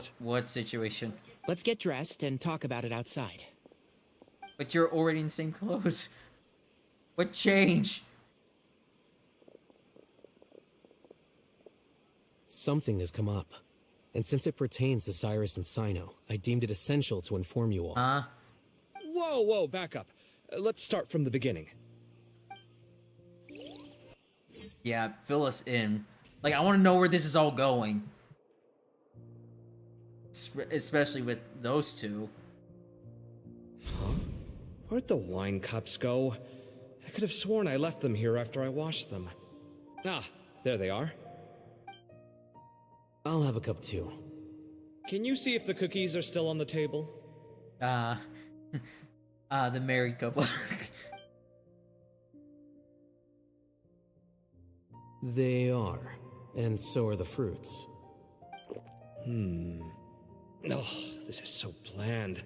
first. What situation? Let's get dressed and talk about it outside. But you're already in the same clothes. What change? Something has come up. And since it pertains to Cyrus and Sino, I deemed it essential to inform you all. Huh? Whoa, back up. Let's start from the beginning. Yeah, fill us in. Like, I want to know where this is all going. Especially with those two. Huh? Where'd the wine cups go? I could have sworn I left them here after I washed them. Ah, there they are. I'll have a cup too. Can you see if the cookies are still on the table? The married couple. They are. And so are the fruits. Oh, this is so bland.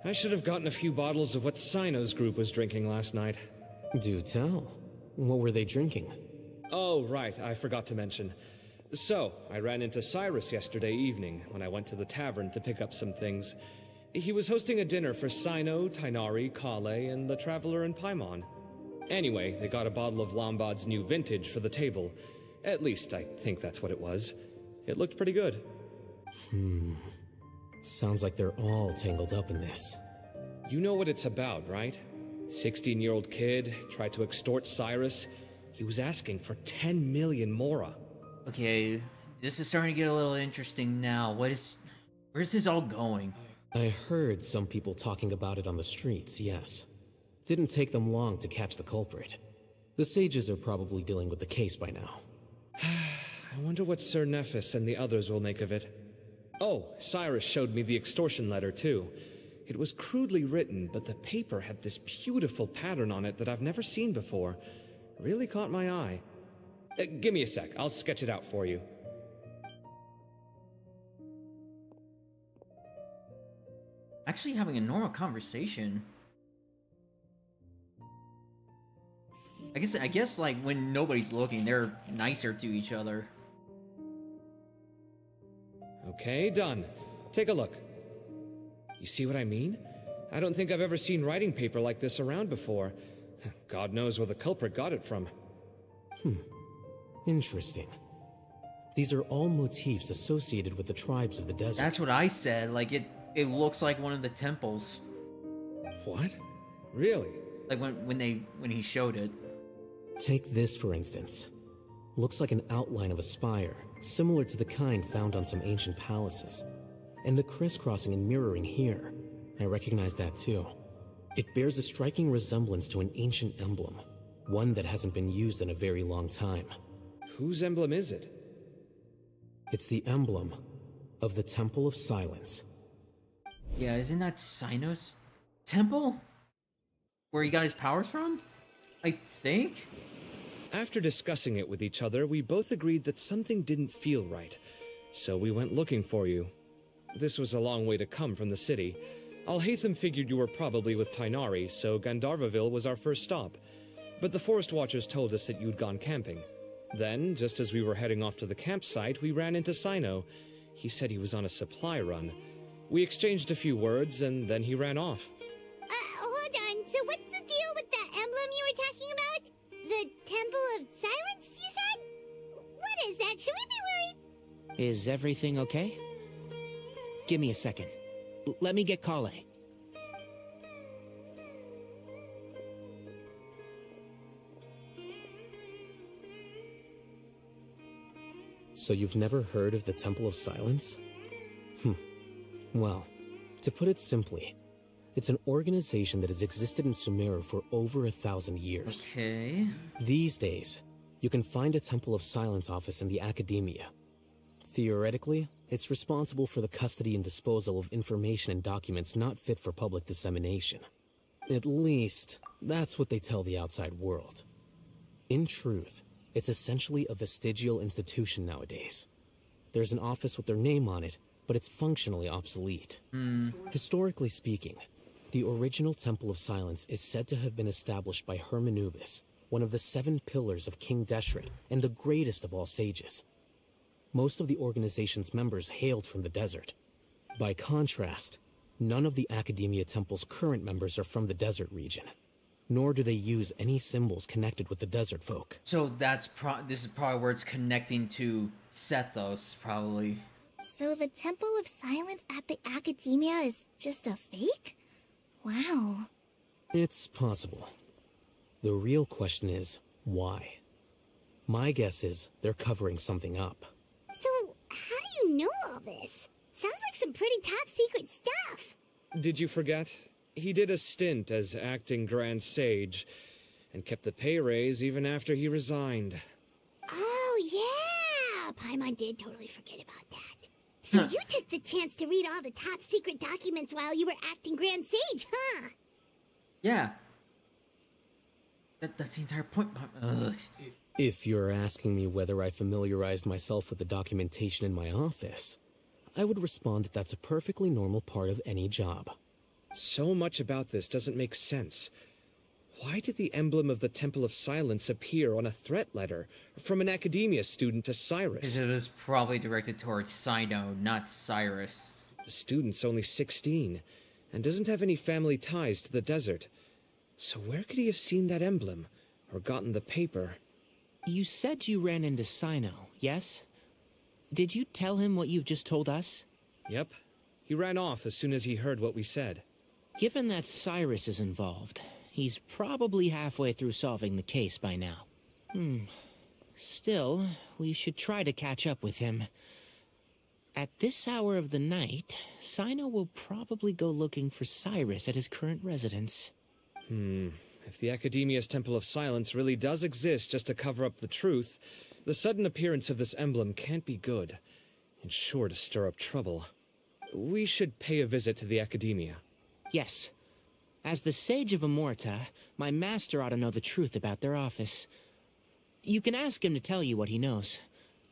I should have gotten a few bottles of what Sino's group was drinking last night. Do tell. What were they drinking? Oh, right, I forgot to mention. So, I ran into Cyrus yesterday evening when I went to the tavern to pick up some things. He was hosting a dinner for Sino, Tainari, Kale, and the Traveler and Paimon. Anyway, they got a bottle of Lombard's new vintage for the table. At least, I think that's what it was. It looked pretty good. Sounds like they're all tangled up in this. You know what it's about, right? 16-year-old kid tried to extort Cyrus. He was asking for 10 million mora. Okay, this is starting to get a little interesting now. Where's this all going? I heard some people talking about it on the streets, yes. Didn't take them long to catch the culprit. The sages are probably dealing with the case by now. I wonder what Sir Nephis and the others will make of it. Oh, Cyrus showed me the extortion letter, too. It was crudely written, but the paper had this beautiful pattern on it that I've never seen before. Really caught my eye. Give me a sec, I'll sketch it out for you. Actually having a normal conversation. I guess like when nobody's looking, they're nicer to each other. Okay, done. Take a look. You see what I mean? I don't think I've ever seen writing paper like this around before. God knows where the culprit got it from. Interesting. These are all motifs associated with the tribes of the desert. That's what I said. Like it looks like one of the temples. What? Really? Like when he showed it. Take this, for instance. Looks like an outline of a spire, similar to the kind found on some ancient palaces. And the crisscrossing and mirroring here, I recognize that too. It bears a striking resemblance to an ancient emblem, one that hasn't been used in a very long time. Whose emblem is it? It's the emblem of the Temple of Silence. Yeah, isn't that Sino's temple? Where he got his powers from? I think? After discussing it with each other, we both agreed that something didn't feel right. So we went looking for you. This was a long way to come from the city. Alhaitham figured you were probably with Tainari, so Gandharvaville was our first stop. But the Forest Watchers told us that you'd gone camping. Then, just as we were heading off to the campsite, we ran into Sino. He said he was on a supply run. We exchanged a few words, and then he ran off. Hold on. So what's the deal with that emblem you were talking about? The Temple of Silence, you said? What is that? Should we be worried? Is everything okay? Give me a second. Let me get Kale. So you've never heard of the Temple of Silence? Well, to put it simply, it's an organization that has existed in Sumeru for over 1,000 years. Okay. These days, you can find a Temple of Silence office in the academia. Theoretically, it's responsible for the custody and disposal of information and documents not fit for public dissemination. At least, that's what they tell the outside world. In truth, it's essentially a vestigial institution nowadays. There's an office with their name on it, but it's functionally obsolete. Historically speaking, the original Temple of Silence is said to have been established by Hermanubis, one of the 7 pillars of King Deshret and the greatest of all sages. Most of the organization's members hailed from the desert. By contrast, none of the Academia Temple's current members are from the desert region, nor do they use any symbols connected with the desert folk. So this is probably where it's connecting to Sethos, probably. So the Temple of Silence at the Academia is just a fake? Wow. It's possible. The real question is, why? My guess is they're covering something up. So, how do you know all this? Sounds like some pretty top secret stuff. Did you forget? He did a stint as acting Grand Sage, and kept the pay raise even after he resigned. Oh, yeah! Paimon did totally forget about that. So you took the chance to read all the top secret documents while you were acting Grand Sage, huh? Yeah. That's the entire point. Ugh. If you're asking me whether I familiarized myself with the documentation in my office, I would respond that that's a perfectly normal part of any job. So much about this doesn't make sense. Why did the emblem of the Temple of Silence appear on a threat letter from an Academia student to Cyrus? Because it was probably directed towards Sino, not Cyrus. The student's only 16, and doesn't have any family ties to the desert. So where could he have seen that emblem, or gotten the paper? You said you ran into Sino, yes? Did you tell him what you've just told us? Yep. He ran off as soon as he heard what we said. Given that Cyrus is involved, he's probably halfway through solving the case by now. Still, we should try to catch up with him. At this hour of the night, Sino will probably go looking for Cyrus at his current residence. If the Academia's Temple of Silence really does exist just to cover up the truth, the sudden appearance of this emblem can't be good, and sure to stir up trouble. We should pay a visit to the Academia. Yes. As the Sage of Amorta, my master ought to know the truth about their office. You can ask him to tell you what he knows.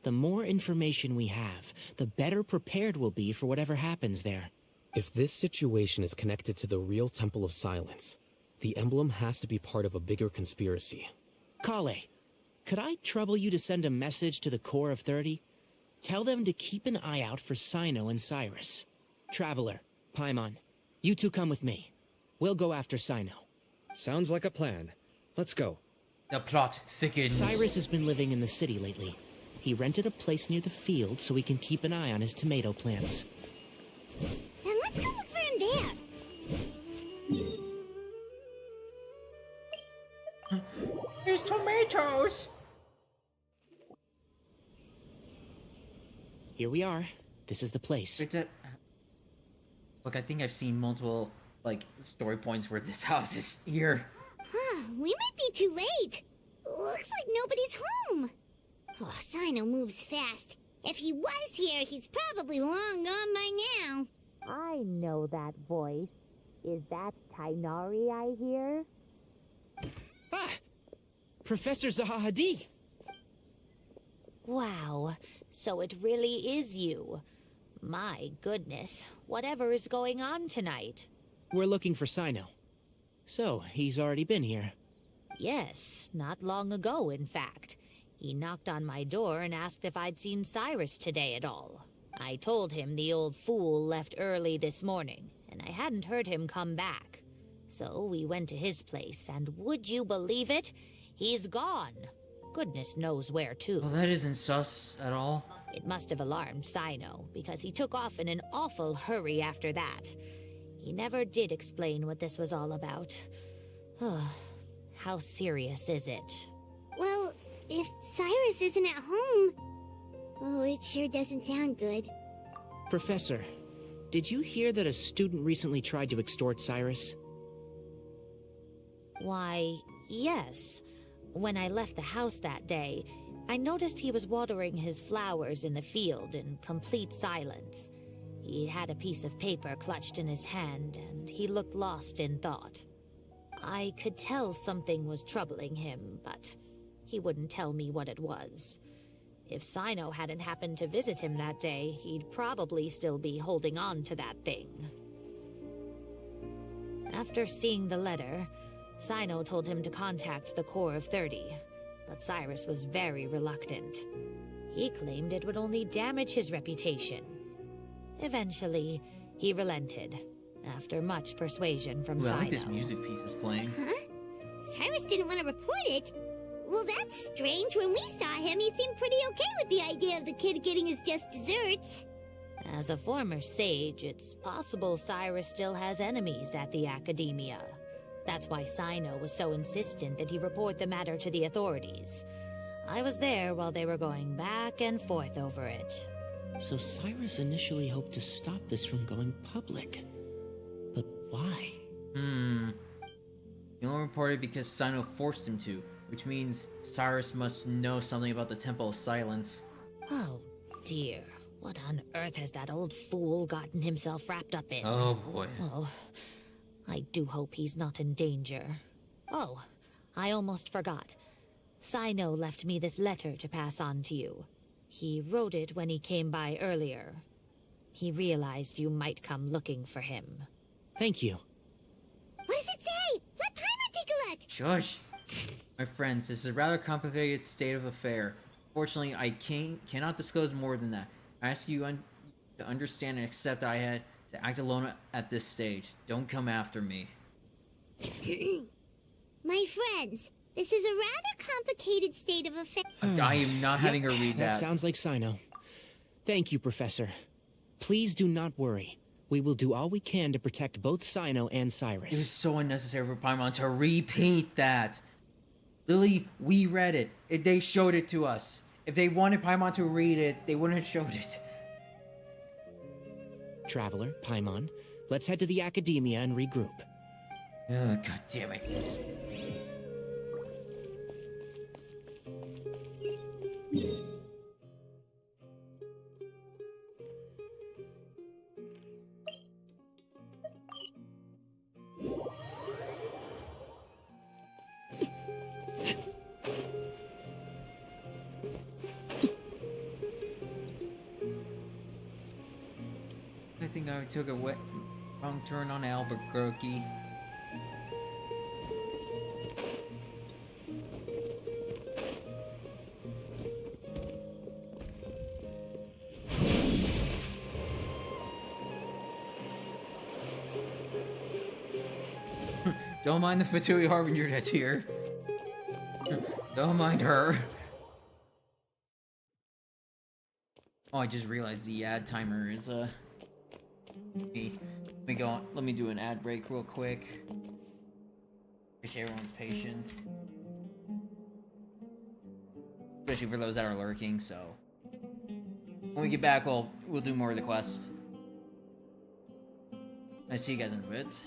The more information we have, the better prepared we'll be for whatever happens there. If this situation is connected to the real Temple of Silence, the emblem has to be part of a bigger conspiracy. Kale, could I trouble you to send a message to the Core of 30? Tell them to keep an eye out for Sino and Cyrus. Traveler, Paimon, you two come with me. We'll go after Sino. Sounds like a plan. Let's go. The plot thickens. Cyrus has been living in the city lately. He rented a place near the field so we can keep an eye on his tomato plants. Then let's go look for him there. There's tomatoes! Here we are. This is the place. Look, I think I've seen multiple, story points where this house is here. Huh, we might be too late. Looks like nobody's home. Oh, Sino moves fast. If he was here, he's probably long gone by now. I know that voice. Is that Tainari I hear? Ah! Professor Zahahadi! Wow, so it really is you. My goodness, whatever is going on tonight? We're looking for Sino. So, he's already been here. Yes, not long ago, in fact. He knocked on my door and asked if I'd seen Cyrus today at all. I told him the old fool left early this morning, and I hadn't heard him come back. So we went to his place, and would you believe it? He's gone. Goodness knows where to. Well, that isn't sus at all. It must have alarmed Sino, because he took off in an awful hurry after that. He never did explain what this was all about. How serious is it? Well, if Cyrus isn't at home... Oh, it sure doesn't sound good. Professor, did you hear that a student recently tried to extort Cyrus? Why, yes. When I left the house that day, I noticed he was watering his flowers in the field in complete silence. He had a piece of paper clutched in his hand, and he looked lost in thought. I could tell something was troubling him, but he wouldn't tell me what it was. If Sino hadn't happened to visit him that day, he'd probably still be holding on to that thing. After seeing the letter, Sino told him to contact the Core of 30, but Cyrus was very reluctant. He claimed it would only damage his reputation. Eventually, he relented, after much persuasion from Ooh, I Sino. like this music piece is playing. Huh? Cyrus didn't want to report it? Well, that's strange. When we saw him, he seemed pretty okay with the idea of the kid getting his just desserts. As a former sage, it's possible Cyrus still has enemies at the Academia. That's why Sino was so insistent that he report the matter to the authorities. I was there while they were going back and forth over it. So Cyrus initially hoped to stop this from going public. But why? He only reported because Sino forced him to, which means Cyrus must know something about the Temple of Silence. Oh dear, what on earth has that old fool gotten himself wrapped up in? Oh boy. Oh, I do hope he's not in danger. Oh, I almost forgot. Sino left me this letter to pass on to you. He wrote it when he came by earlier. He realized you might come looking for him. Thank you. What does it say? Let Paimon take a look. Shush! My friends, this is a rather complicated state of affair. Fortunately, I cannot disclose more than that. I ask you to understand and accept that I had to act alone at this stage. Don't come after me. My friends, this is a rather complicated state of affairs. I am not having her read That that. sounds like Sino. Thank you, Professor. Please do not worry. We will do all we can to protect both Sino and Cyrus. It was so unnecessary for Paimon to repeat that. Lily, we read it. They showed it to us. If they wanted Paimon to read it, they wouldn't have showed it. Traveler, Paimon, let's head to the Academia and regroup. Oh, god damn it. I think I took a wrong turn on Albuquerque. Don't mind the Fatui Harbinger that's here. Don't mind her. Oh, I just realized the ad timer is let me go on. Let me do an ad break real quick. Appreciate everyone's patience. Especially for those that are lurking, so when we get back we'll do more of the quest. I see you guys in a bit.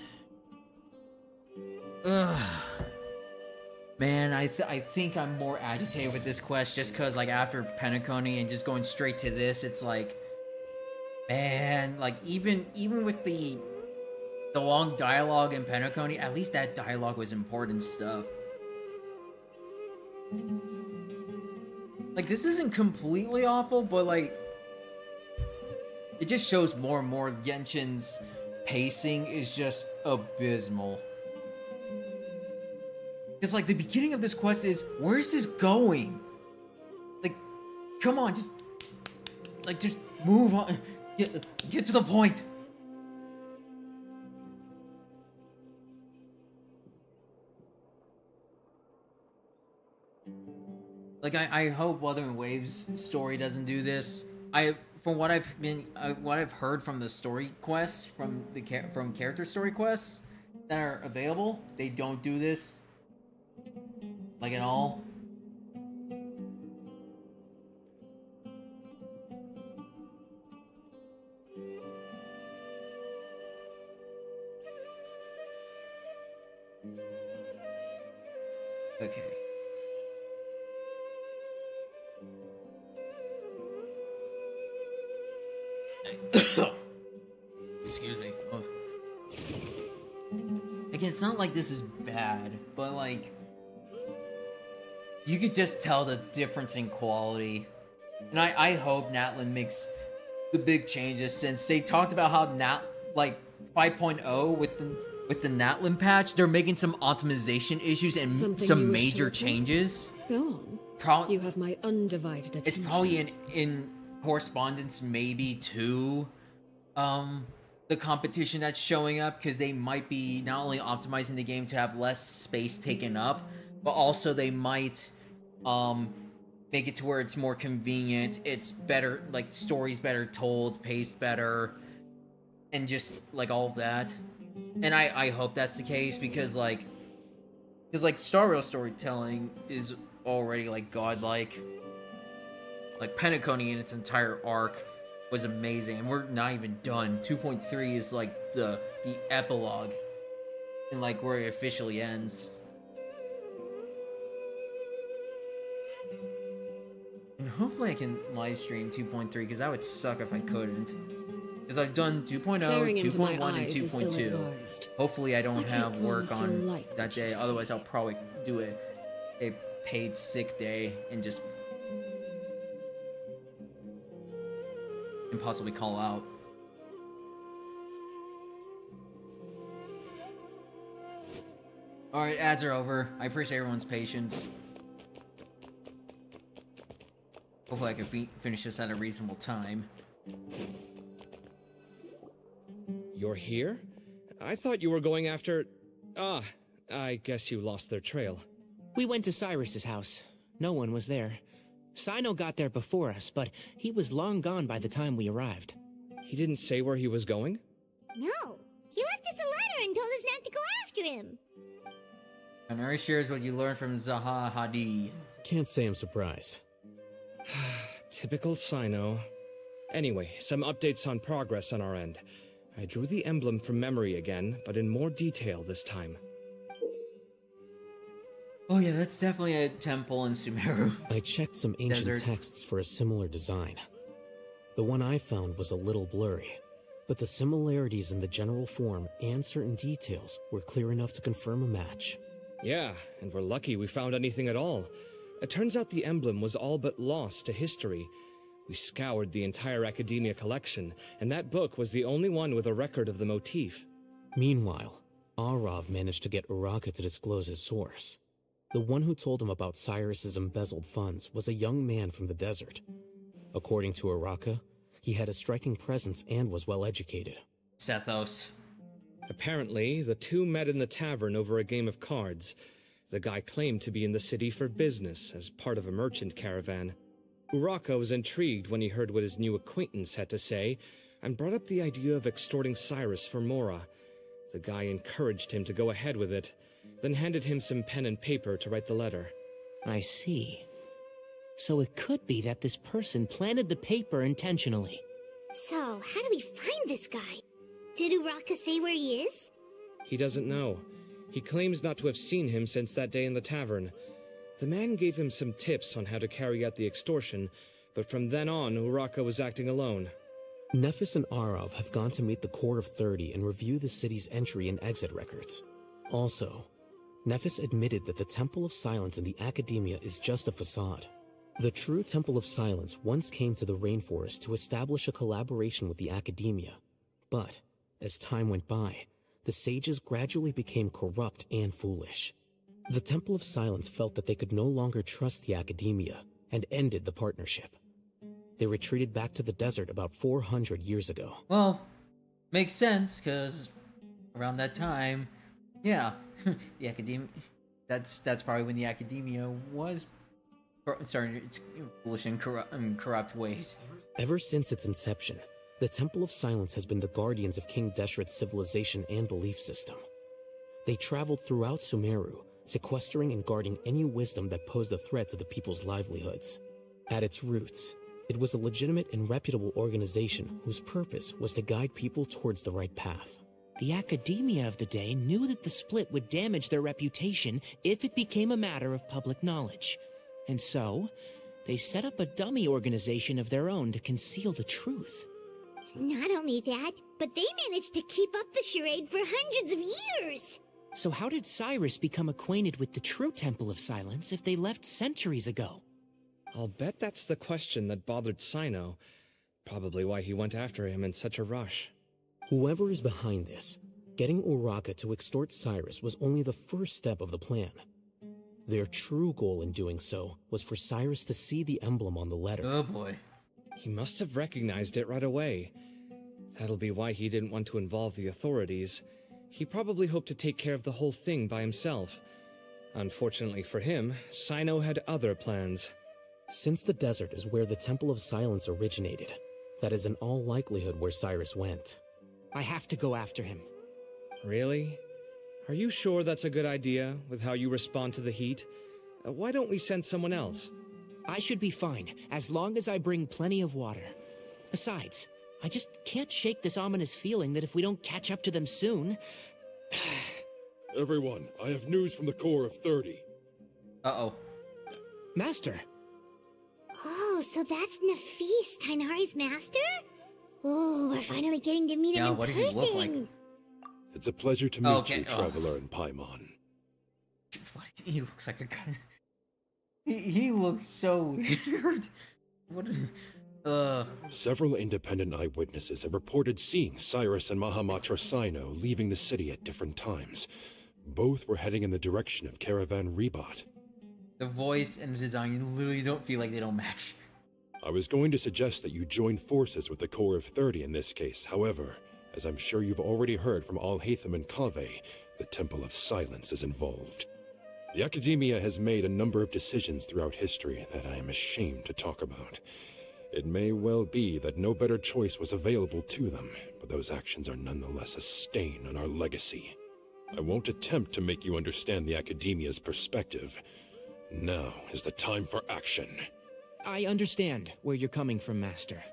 Ugh. Man, I think I'm more agitated with this quest just cause like after Penacony and just going straight to this, it's like, man, like even with the long dialogue in Penacony, at least that dialogue was important stuff. Like this isn't completely awful, but like it just shows more and more Genshin's pacing is just abysmal. Because, like, the beginning of this quest is, where's this going? Like, come on, just move on. Get to the point. Like, I hope Wuthering Waves story doesn't do this. From what I've heard from the story quests, from character story quests that are available, they don't do this. Like at all. Okay. Excuse me. Oh. Again, it's not like this is bad, but like you could just tell the difference in quality. And I hope Natlin makes the big changes, since they talked about how 5.0 with the Natlin patch, they're making some optimization issues and Something some you wish to major report? changes. Go on. probably You have my undivided attention. it's probably in correspondence maybe to the competition that's showing up, because they might be not only optimizing the game to have less space taken up, but also they might make it to where it's more convenient, it's better, like stories better told, paced better, and just like all of that. And I hope that's the case, because like Star Rail storytelling is already like godlike. Like Penacony in its entire arc was amazing, and we're not even done. 2.3 is like the epilogue, and like where it officially ends. And hopefully I can live stream 2.3, because that would suck if I couldn't. Because I've done 2.0, Staring into my 2.1, and eyes is 2.2. ill-advised. Hopefully I don't I can't have work promise you'll on like that what you day. see. Otherwise I'll probably do a paid sick day and just impossibly call out. Alright, ads are over. I appreciate everyone's patience. Hopefully I can finish this at a reasonable time. You're here? I thought you were going after... Ah, I guess you lost their trail. We went to Cyrus's house. No one was there. Sino got there before us, but he was long gone by the time we arrived. He didn't say where he was going? No. He left us a letter and told us not to go after him. And Ari shares what you learned from Zaha Hadid. Can't say I'm surprised. Typical Sino. Anyway, some updates on progress on our end. I drew the emblem from memory again, but in more detail this time. Oh yeah, that's definitely a temple in Sumeru. I checked some ancient Desert. texts for a similar design. The one I found was a little blurry, but the similarities in the general form and certain details were clear enough to confirm a match. Yeah, and we're lucky we found anything at all. It turns out the emblem was all but lost to history. We scoured the entire Academia collection, and that book was the only one with a record of the motif. Meanwhile, Arav managed to get Uraka to disclose his source. The one who told him about Cyrus's embezzled funds was a young man from the desert. According to Uraka, he had a striking presence and was well educated. Sethos. Apparently, the two met in the tavern over a game of cards. The guy claimed to be in the city for business as part of a merchant caravan. Uraka was intrigued when he heard what his new acquaintance had to say, and brought up the idea of extorting Cyrus for Mora. The guy encouraged him to go ahead with it, then handed him some pen and paper to write the letter. I see. So it could be that this person planted the paper intentionally. So, how do we find this guy? Did Uraka say where he is? He doesn't know. He claims not to have seen him since that day in the tavern. The man gave him some tips on how to carry out the extortion, but from then on, Uraka was acting alone. Nephis and Arav have gone to meet the Court of 30 and review the city's entry and exit records. Also, Nephis admitted that the Temple of Silence in the Academia is just a facade. The true Temple of Silence once came to the rainforest to establish a collaboration with the Academia, but as time went by, the sages gradually became corrupt and foolish. The Temple of Silence felt that they could no longer trust the Academia and ended the partnership. They retreated back to the desert about 400 years ago. Well, makes sense, because around that time, yeah, the Academia, that's probably when the Academia was starting its foolish and corrupt ways. Ever since its inception, the Temple of Silence has been the guardians of King Deshret's civilization and belief system. They traveled throughout Sumeru, sequestering and guarding any wisdom that posed a threat to the people's livelihoods. At its roots, it was a legitimate and reputable organization whose purpose was to guide people towards the right path. The academia of the day knew that the split would damage their reputation if it became a matter of public knowledge. And so, they set up a dummy organization of their own to conceal the truth. Not only that, but they managed to keep up the charade for hundreds of years! So how did Cyrus become acquainted with the true Temple of Silence if they left centuries ago? I'll bet that's the question that bothered Sino. Probably why he went after him in such a rush. Whoever is behind this, getting Uraka to extort Cyrus was only the first step of the plan. Their true goal in doing so was for Cyrus to see the emblem on the letter. Oh boy. He must have recognized it right away. That'll be why he didn't want to involve the authorities. He probably hoped to take care of the whole thing by himself. Unfortunately for him, Sino had other plans. Since the desert is where the Temple of Silence originated, that is in all likelihood where Cyrus went. I have to go after him. Really? Are you sure that's a good idea, with how you respond to the heat? Why don't we send someone else? I should be fine, as long as I bring plenty of water. Besides, I just can't shake this ominous feeling that if we don't catch up to them soon... Everyone, I have news from the Corps of 30. Uh-oh. Master! Oh, so that's Nafis, Tainari's master? Oh, we're finally getting to meet him Yeah, in what does person. he look like? It's a pleasure to meet Okay, you, Traveler in Paimon. What? He looks like a guy. He looks so weird. What is... Several independent eyewitnesses have reported seeing Cyrus and Mahamatra Sino leaving the city at different times. Both were heading in the direction of Caravan Rebat. The voice and the design, you literally don't feel like they don't match. I was going to suggest that you join forces with the Corps of 30 in this case. However, as I'm sure you've already heard from Al-Haytham and Kaveh, the Temple of Silence is involved. The Academia has made a number of decisions throughout history that I am ashamed to talk about. It may well be that no better choice was available to them, but those actions are nonetheless a stain on our legacy. I won't attempt to make you understand the Academia's perspective. Now is the time for action. I understand where you're coming from, Master.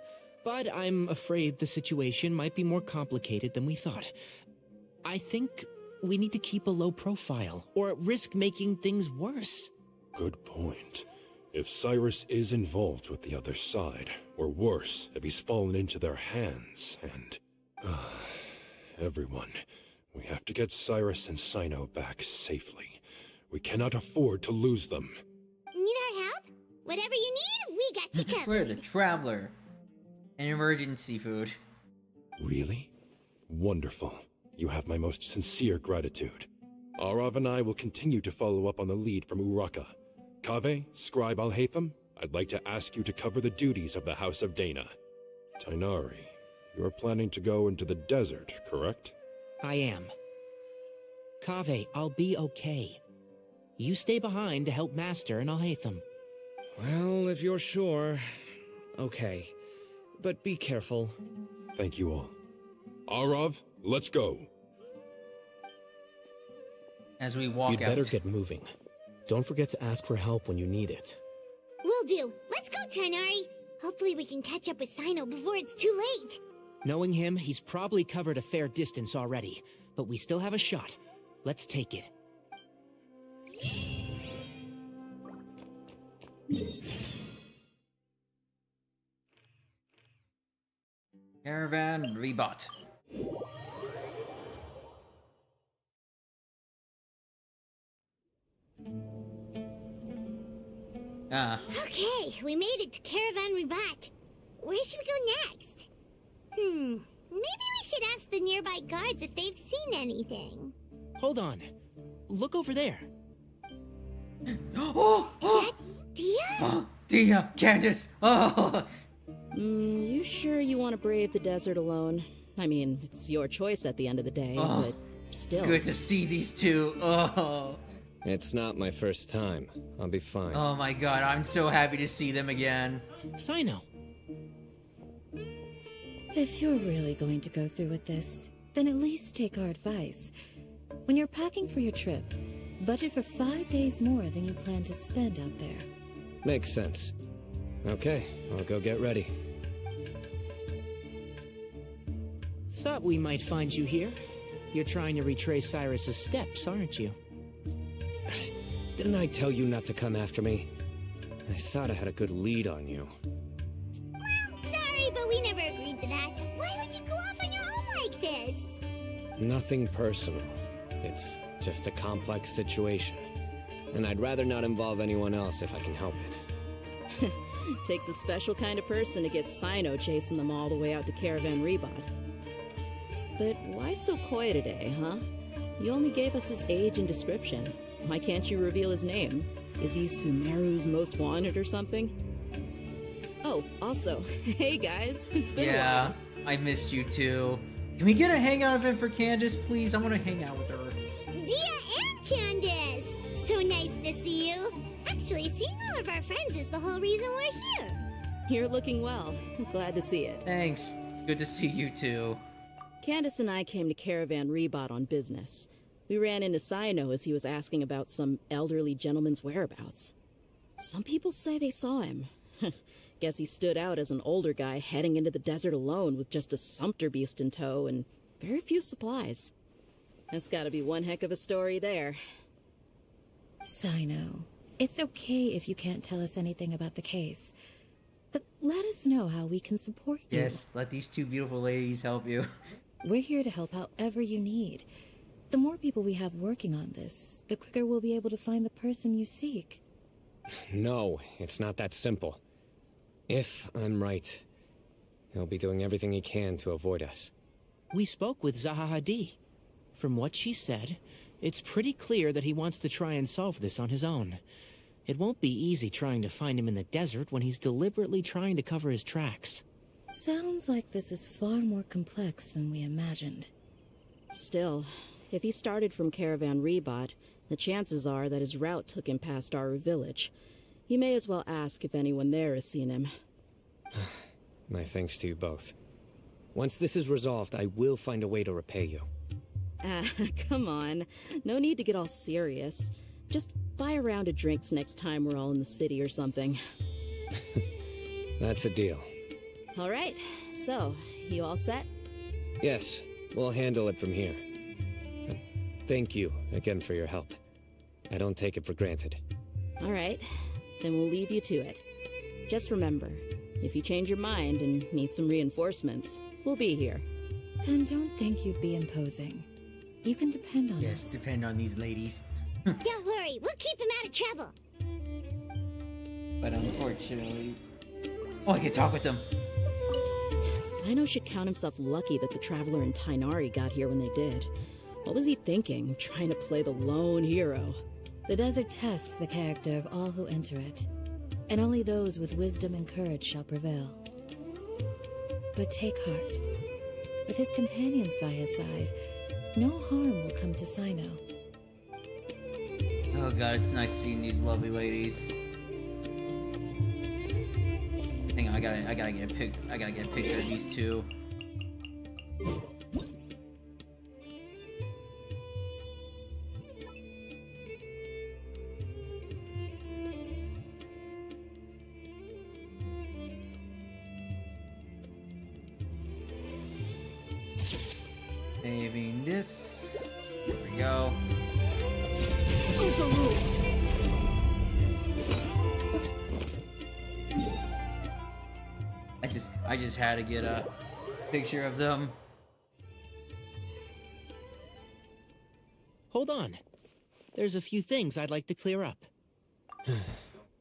But I'm afraid the situation might be more complicated than we thought. I think we need to keep a low profile, or risk making things worse. Good point. If Cyrus is involved with the other side, or worse, if he's fallen into their hands, and... everyone, we have to get Cyrus and Sino back safely. We cannot afford to lose them. Need our help? Whatever you need, we got you covered. We're the Traveler. An emergency food. Really? Wonderful. You have my most sincere gratitude. Arav and I will continue to follow up on the lead from Uraka. Kaveh, Scribe Al-Haytham, I'd like to ask you to cover the duties of the House of Dana. Tainari, you're planning to go into the desert, correct? I am. Kaveh, I'll be okay. You stay behind to help Master and Al-Haytham. Well, if you're sure... Okay. But be careful. Thank you all. Arav, let's go. As we walk You'd out. better get moving. Don't forget to ask for help when you need it. Will do. Let's go, Tainari. Hopefully we can catch up with Sino before it's too late. Knowing him, he's probably covered a fair distance already. But we still have a shot. Let's take it. Caravan Rebat. Okay, we made it to Caravan Rebat. Where should we go next? Maybe we should ask the nearby guards if they've seen anything. Hold on. Look over there. Oh! Dia? Dia! Candace! Oh! You sure you want to brave the desert alone? I mean, it's your choice at the end of the day, Oh, but still. Good to see these two. Oh! It's not my first time. I'll be fine. Oh my god, I'm so happy to see them again. Sino. If you're really going to go through with this, then at least take our advice. When you're packing for your trip, budget for 5 days more than you plan to spend out there. Makes sense. Okay, I'll go get ready. Thought we might find you here. You're trying to retrace Cyrus's steps, aren't you? Didn't I tell you not to come after me? I thought I had a good lead on you. Sorry, but we never agreed to that. Why would you go off on your own like this? Nothing personal. It's just a complex situation. And I'd rather not involve anyone else if I can help it. Takes a special kind of person to get Sino chasing them all the way out to Caravan Rebat. But why so coy today, huh? You only gave us his age and description. Why can't you reveal his name? Is he Sumeru's most wanted or something? Oh, also, hey guys, it's been a while. I missed you too. Can we get a hangout event for Candace, please? I want to hang out with her. Dia and Candace! So nice to see you. Actually, seeing all of our friends is the whole reason we're here. You're looking well. Glad to see it. Thanks. It's good to see you too. Candace and I came to Caravan Rebot on business. We ran into Sino as he was asking about some elderly gentleman's whereabouts. Some people say they saw him. Guess he stood out as an older guy heading into the desert alone with just a sumpter beast in tow and very few supplies. That's gotta be one heck of a story there. Sino, it's okay if you can't tell us anything about the case. But let us know how we can support you. Yes, let these two beautiful ladies help you. We're here to help however you need. The more people we have working on this, the quicker we'll be able to find the person you seek. No, it's not that simple. If I'm right, he'll be doing everything he can to avoid us. We spoke with Zaha Hadid. From what she said, it's pretty clear that he wants to try and solve this on his own. It won't be easy trying to find him in the desert when he's deliberately trying to cover his tracks. Sounds like this is far more complex than we imagined. Still, if he started from Caravan Rebot, the chances are that his route took him past our village. You may as well ask if anyone there has seen him. My thanks to you both. Once this is resolved, I will find a way to repay you. Ah, come on. No need to get all serious. Just buy a round of drinks next time we're all in the city or something. That's a deal. All right, so, you all set? Yes, we'll handle it from here. Thank you again for your help. I don't take it for granted. All right, then we'll leave you to it. Just remember, if you change your mind and need some reinforcements, we'll be here. And don't think you'd be imposing. You can depend on Yes, us. depend on these ladies. Don't worry, we'll keep him out of trouble. But unfortunately... Oh, I can talk with them. Sino should count himself lucky that the Traveler and Tainari got here when they did. What was he thinking, trying to play the lone hero? The desert tests the character of all who enter it, and only those with wisdom and courage shall prevail. But take heart. With his companions by his side, no harm will come to Sino. Oh god, it's nice seeing these lovely ladies. Hang on, I gotta get a picture of these two. Saving this. There we go. I just had to get a picture of them. Hold on. There's a few things I'd like to clear up.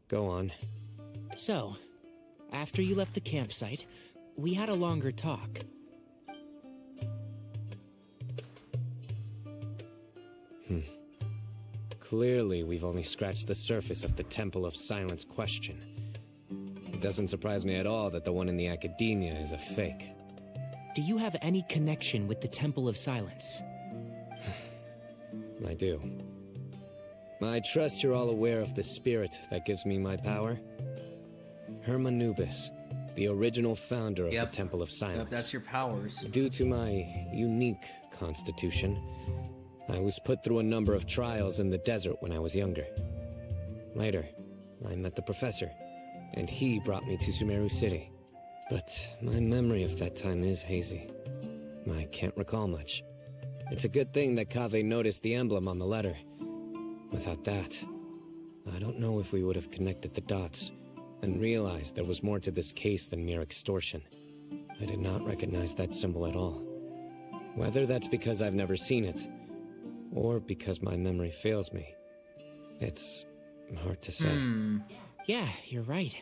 Go on. So, after you left the campsite, we had a longer talk. Clearly, we've only scratched the surface of the Temple of Silence question. It doesn't surprise me at all that the one in the academia is a fake. Do you have any connection with the Temple of Silence? I do. I trust you're all aware of the spirit that gives me my power. Hermanubis, the original founder of the Temple of Silence. Yep, that's your powers. Due to my unique constitution, I was put through a number of trials in the desert when I was younger. Later, I met the professor, and he brought me to Sumeru City. But my memory of that time is hazy. I can't recall much. It's a good thing that Kaveh noticed the emblem on the letter. Without that, I don't know if we would have connected the dots and realized there was more to this case than mere extortion. I did not recognize that symbol at all. Whether that's because I've never seen it, or because my memory fails me, it's hard to say. Yeah, you're right.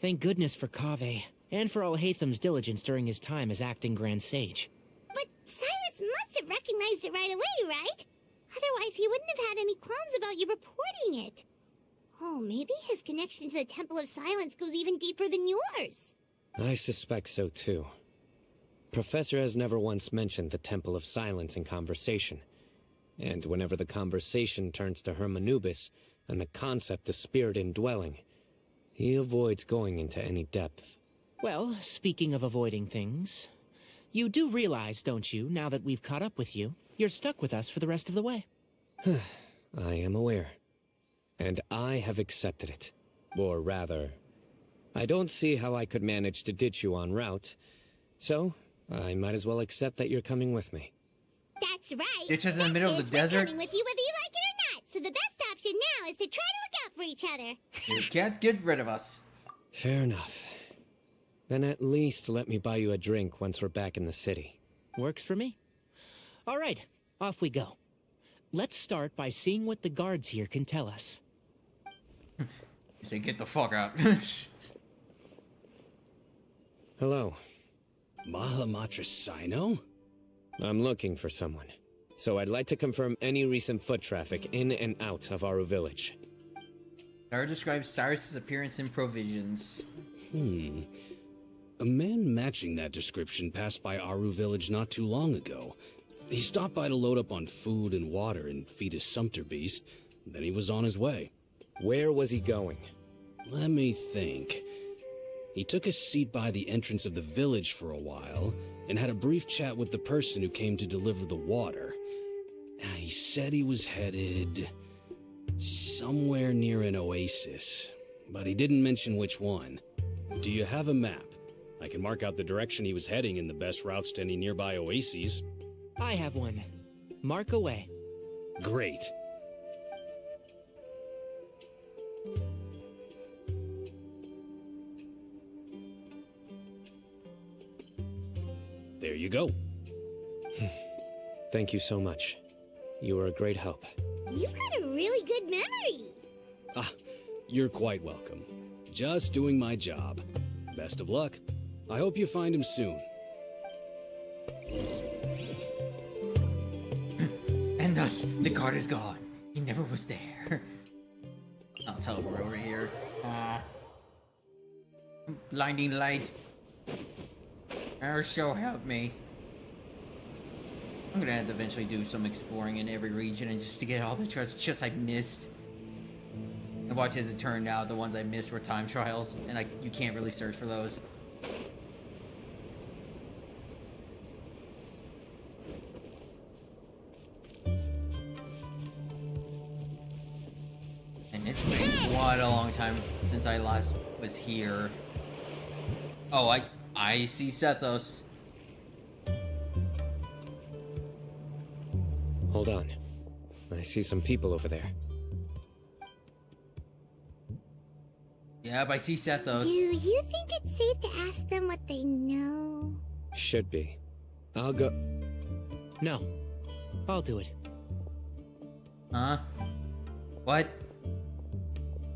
Thank goodness for Kaveh, and for Alhaitham's diligence during his time as acting Grand Sage. But Cyrus must have recognized it right away, right? Otherwise, he wouldn't have had any qualms about you reporting it. Oh, maybe his connection to the Temple of Silence goes even deeper than yours. I suspect so too. Professor has never once mentioned the Temple of Silence in conversation. And whenever the conversation turns to Hermanubis and the concept of spirit indwelling, he avoids going into any depth. Well, speaking of avoiding things, you do realize, don't you, now that we've caught up with you, you're stuck with us for the rest of the way? I am aware. And I have accepted it. Or rather, I don't see how I could manage to ditch you en route, so I might as well accept that you're coming with me. That's right. Ditch us in the middle of the We're desert? coming with you whether you like it or not, so the best option now is to try to look out for each other. You can't get rid of us. Fair enough. Then at least let me buy you a drink once we're back in the city. Works for me. All right, off we go. Let's start by seeing what the guards here can tell us. You say, get the fuck out. Hello. Mahamatra Sino? I'm looking for someone. So I'd like to confirm any recent foot traffic in and out of Aru village. Dara describes Cyrus's appearance and provisions. A man matching that description passed by Aru village not too long ago. He stopped by to load up on food and water and feed his sumpter beast. Then he was on his way. Where was he going? Let me think. He took a seat by the entrance of the village for a while, and had a brief chat with the person who came to deliver the water. He said he was headed somewhere near an oasis, but he didn't mention which one. Do you have a map? I can mark out the direction he was heading and the best routes to any nearby oases. I have one. Mark away. Great. There you go. Thank you so much. You were a great help. You've got a really good memory. You're quite welcome. Just doing my job. Best of luck. I hope you find him soon. And thus, the guard is gone. He never was there. I'll teleport over here. Blinding light. Oh, so help me. I'm gonna have to eventually do some exploring in every region and just to get all the treasure chests I missed. And watch as it turned out, the ones I missed were time trials, and you can't really search for those. And it's been quite a long time since I last was here. Oh, I see Sethos. Hold on. I see some people over there. Yep, I see Sethos. Do you think it's safe to ask them what they know? Should be. I'll go. No. I'll do it. Huh? What?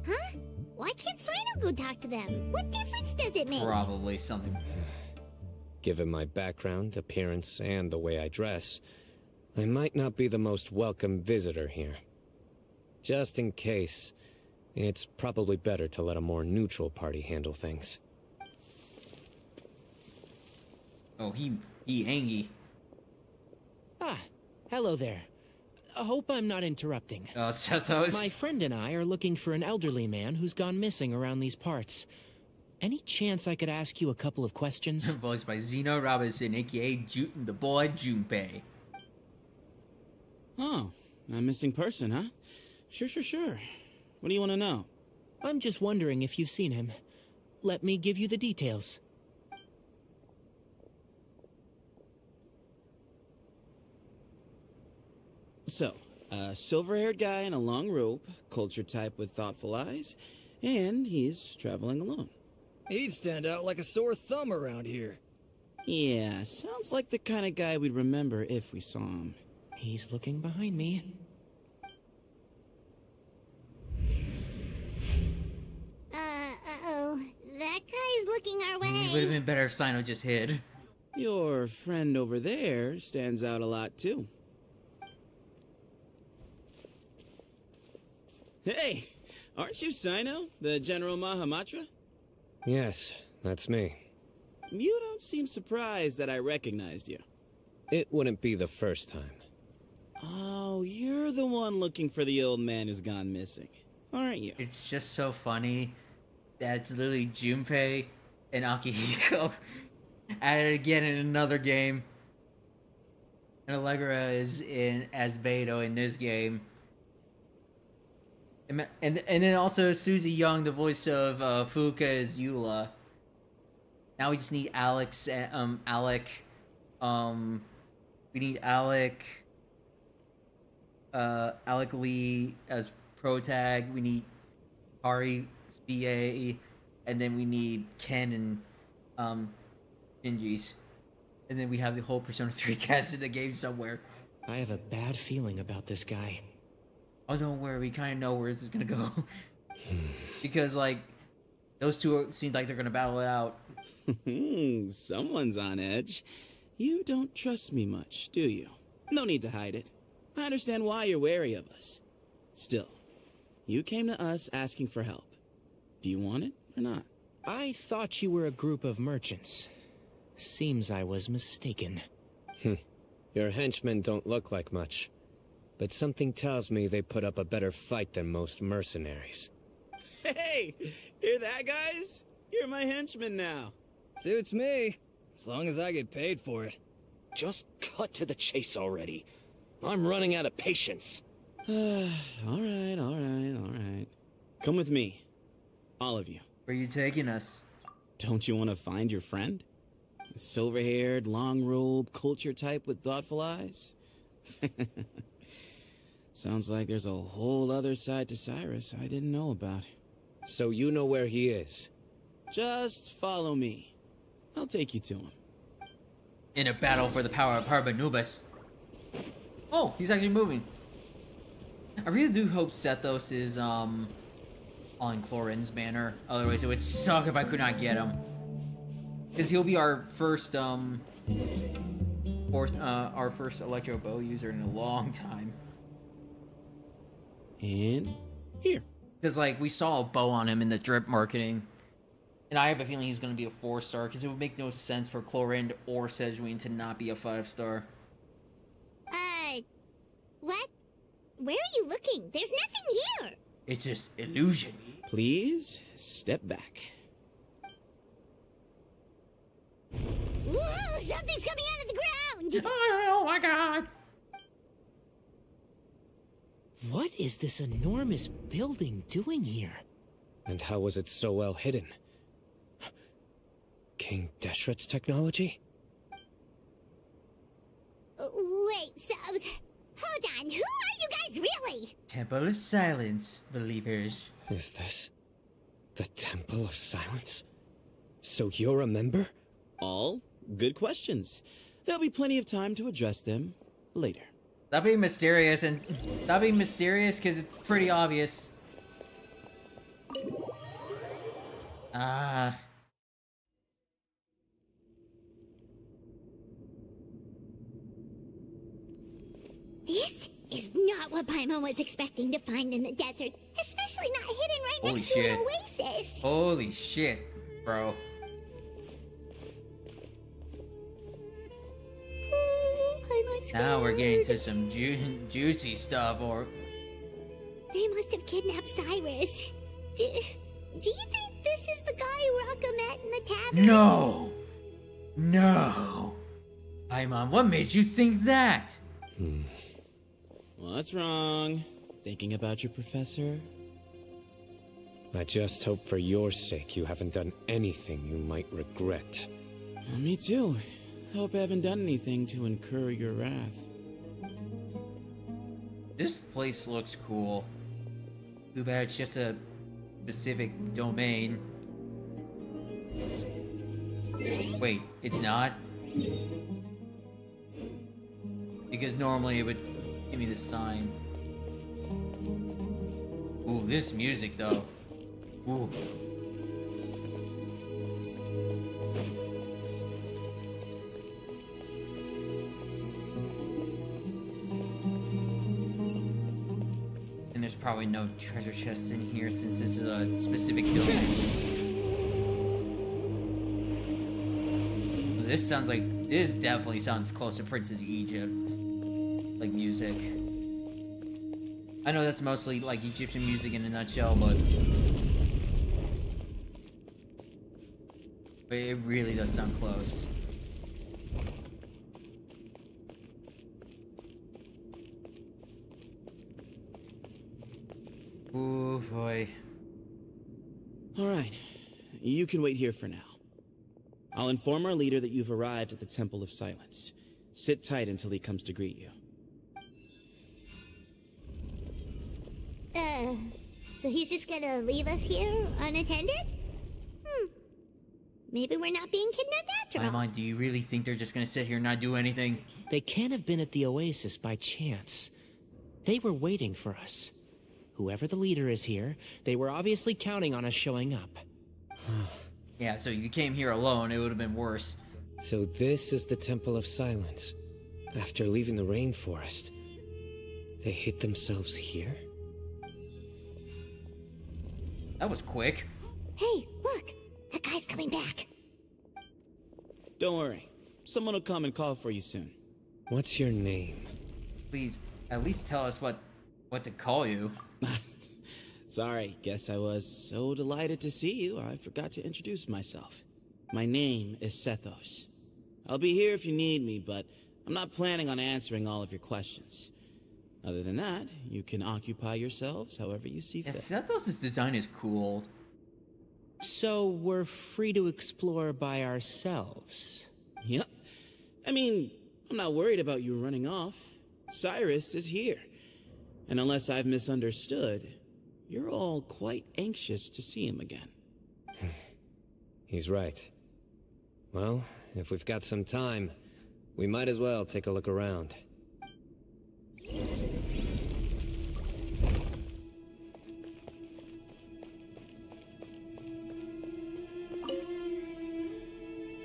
Huh? Why can't Sino go talk to them? What difference does it make? Probably something. Given my background, appearance, and the way I dress, I might not be the most welcome visitor here. Just in case, it's probably better to let a more neutral party handle things. Oh, he angy. Ah, hello there. I hope I'm not interrupting. Sethos. My friend and I are looking for an elderly man who's gone missing around these parts. Any chance I could ask you a couple of questions? Voiced by Zeno Robinson, aka the boy Junpei. Oh, a missing person, huh? Sure. What do you want to know? I'm just wondering if you've seen him. Let me give you the details. So, a silver-haired guy in a long robe, culture type with thoughtful eyes, and he's traveling alone. He'd stand out like a sore thumb around here. Yeah, sounds like the kind of guy we'd remember if we saw him. He's looking behind me. Uh-oh. That guy's looking our way. It would have been better if Sino just hid. Your friend over there stands out a lot, too. Hey, aren't you Sino, the General Mahamatra? Yes, that's me. You don't seem surprised that I recognized you. It wouldn't be the first time. Oh, you're the one looking for the old man who's gone missing, aren't you? It's just so funny that it's literally Junpei and Akihiko at it again in another game. And Allegra is in as Beto in this game. And then also Susie Young, the voice of Fuka, is Eula. Now we just need Alex and Alec. We need Alec Lee as Protag. We need Hari as BA, and then we need Ken and Shinji's. And then we have the whole Persona 3 cast in the game somewhere. I have a bad feeling about this guy. Oh, don't worry, we kind of know where this is gonna go. Because, like, those two seem like they're gonna battle it out. Someone's on edge. You don't trust me much, do you? No need to hide it. I understand why you're wary of us. Still, you came to us asking for help. Do you want it or not? I thought you were a group of merchants. Seems I was mistaken. Your henchmen don't look like much. But something tells me they put up a better fight than most mercenaries. Hey! Hear that, guys? You're my henchman now. Suits me, as long as I get paid for it. Just cut to the chase already. I'm running out of patience. all right. Come with me. All of you. Where are you taking us? Don't you want to find your friend? The silver-haired, long-robed, culture type with thoughtful eyes? Sounds like there's a whole other side to Cyrus I didn't know about. So you know where he is? Just follow me. I'll take you to him. In a battle for the power of Harbanubas. Oh, he's actually moving. I really do hope Sethos is on Clorin's banner. Otherwise, it would suck if I could not get him. Because he'll be our first electro bow user in a long time. And here. Because, like, we saw a bow on him in the drip marketing. And I have a feeling he's going to be a 4-star, because it would make no sense for Clorin or Sejuani to not be a 5-star. What? Where are you looking? There's nothing here! It's just illusion. Please, step back. Whoa! Something's coming out of the ground! Oh my god! What is this enormous building doing here? And how was it so well hidden? King Deshret's technology? Wait, so... Hold on, who are you guys really? Temple of Silence, believers. Is this the Temple of Silence? So you're a member? All good questions. There'll be plenty of time to address them later. Stop being mysterious and stop being mysterious because it's pretty obvious. This is not what Paimon was expecting to find in the desert, especially not hidden right Holy next shit. to an oasis. Holy shit, bro. Paimon's Now we're getting scared. to some juicy stuff, or... They must have kidnapped Cyrus. Do you think this is the guy Raka met in the tavern? No! No! Paimon, what made you think that? What's wrong? Thinking about your professor? I just hope for your sake you haven't done anything you might regret. Me too. Hope I haven't done anything to incur your wrath. This place looks cool. Too bad it's just a specific domain. Wait, it's not? Because normally it would give me the sign. Ooh, this music though. Ooh. probably no treasure chests in here since this is a specific domain. This sounds like, this definitely sounds close to Prince of Egypt, like music. I know that's mostly like Egyptian music in a nutshell, but it really does sound close. Ooh, boy. Alright, you can wait here for now. I'll inform our leader that you've arrived at the Temple of Silence. Sit tight until he comes to greet you. So he's just gonna leave us here unattended? Maybe we're not being kidnapped after all. Paimon, do you really think they're just gonna sit here and not do anything? They can't have been at the oasis by chance. They were waiting for us. Whoever the leader is here, they were obviously counting on us showing up. Yeah, so you came here alone, it would have been worse. So this is the Temple of Silence. After leaving the rainforest, they hid themselves here? That was quick. Hey, look! That guy's coming back. Don't worry. Someone will come and call for you soon. What's your name? Please, at least tell us what to call you. Sorry, guess I was so delighted to see you, I forgot to introduce myself. My name is Sethos. I'll be here if you need me, but I'm not planning on answering all of your questions. Other than that, you can occupy yourselves however you see fit. Sethos' design is cool. So we're free to explore by ourselves? Yep. I mean, I'm not worried about you running off. Cyrus is here. And unless I've misunderstood, you're all quite anxious to see him again. He's right. Well, if we've got some time, we might as well take a look around.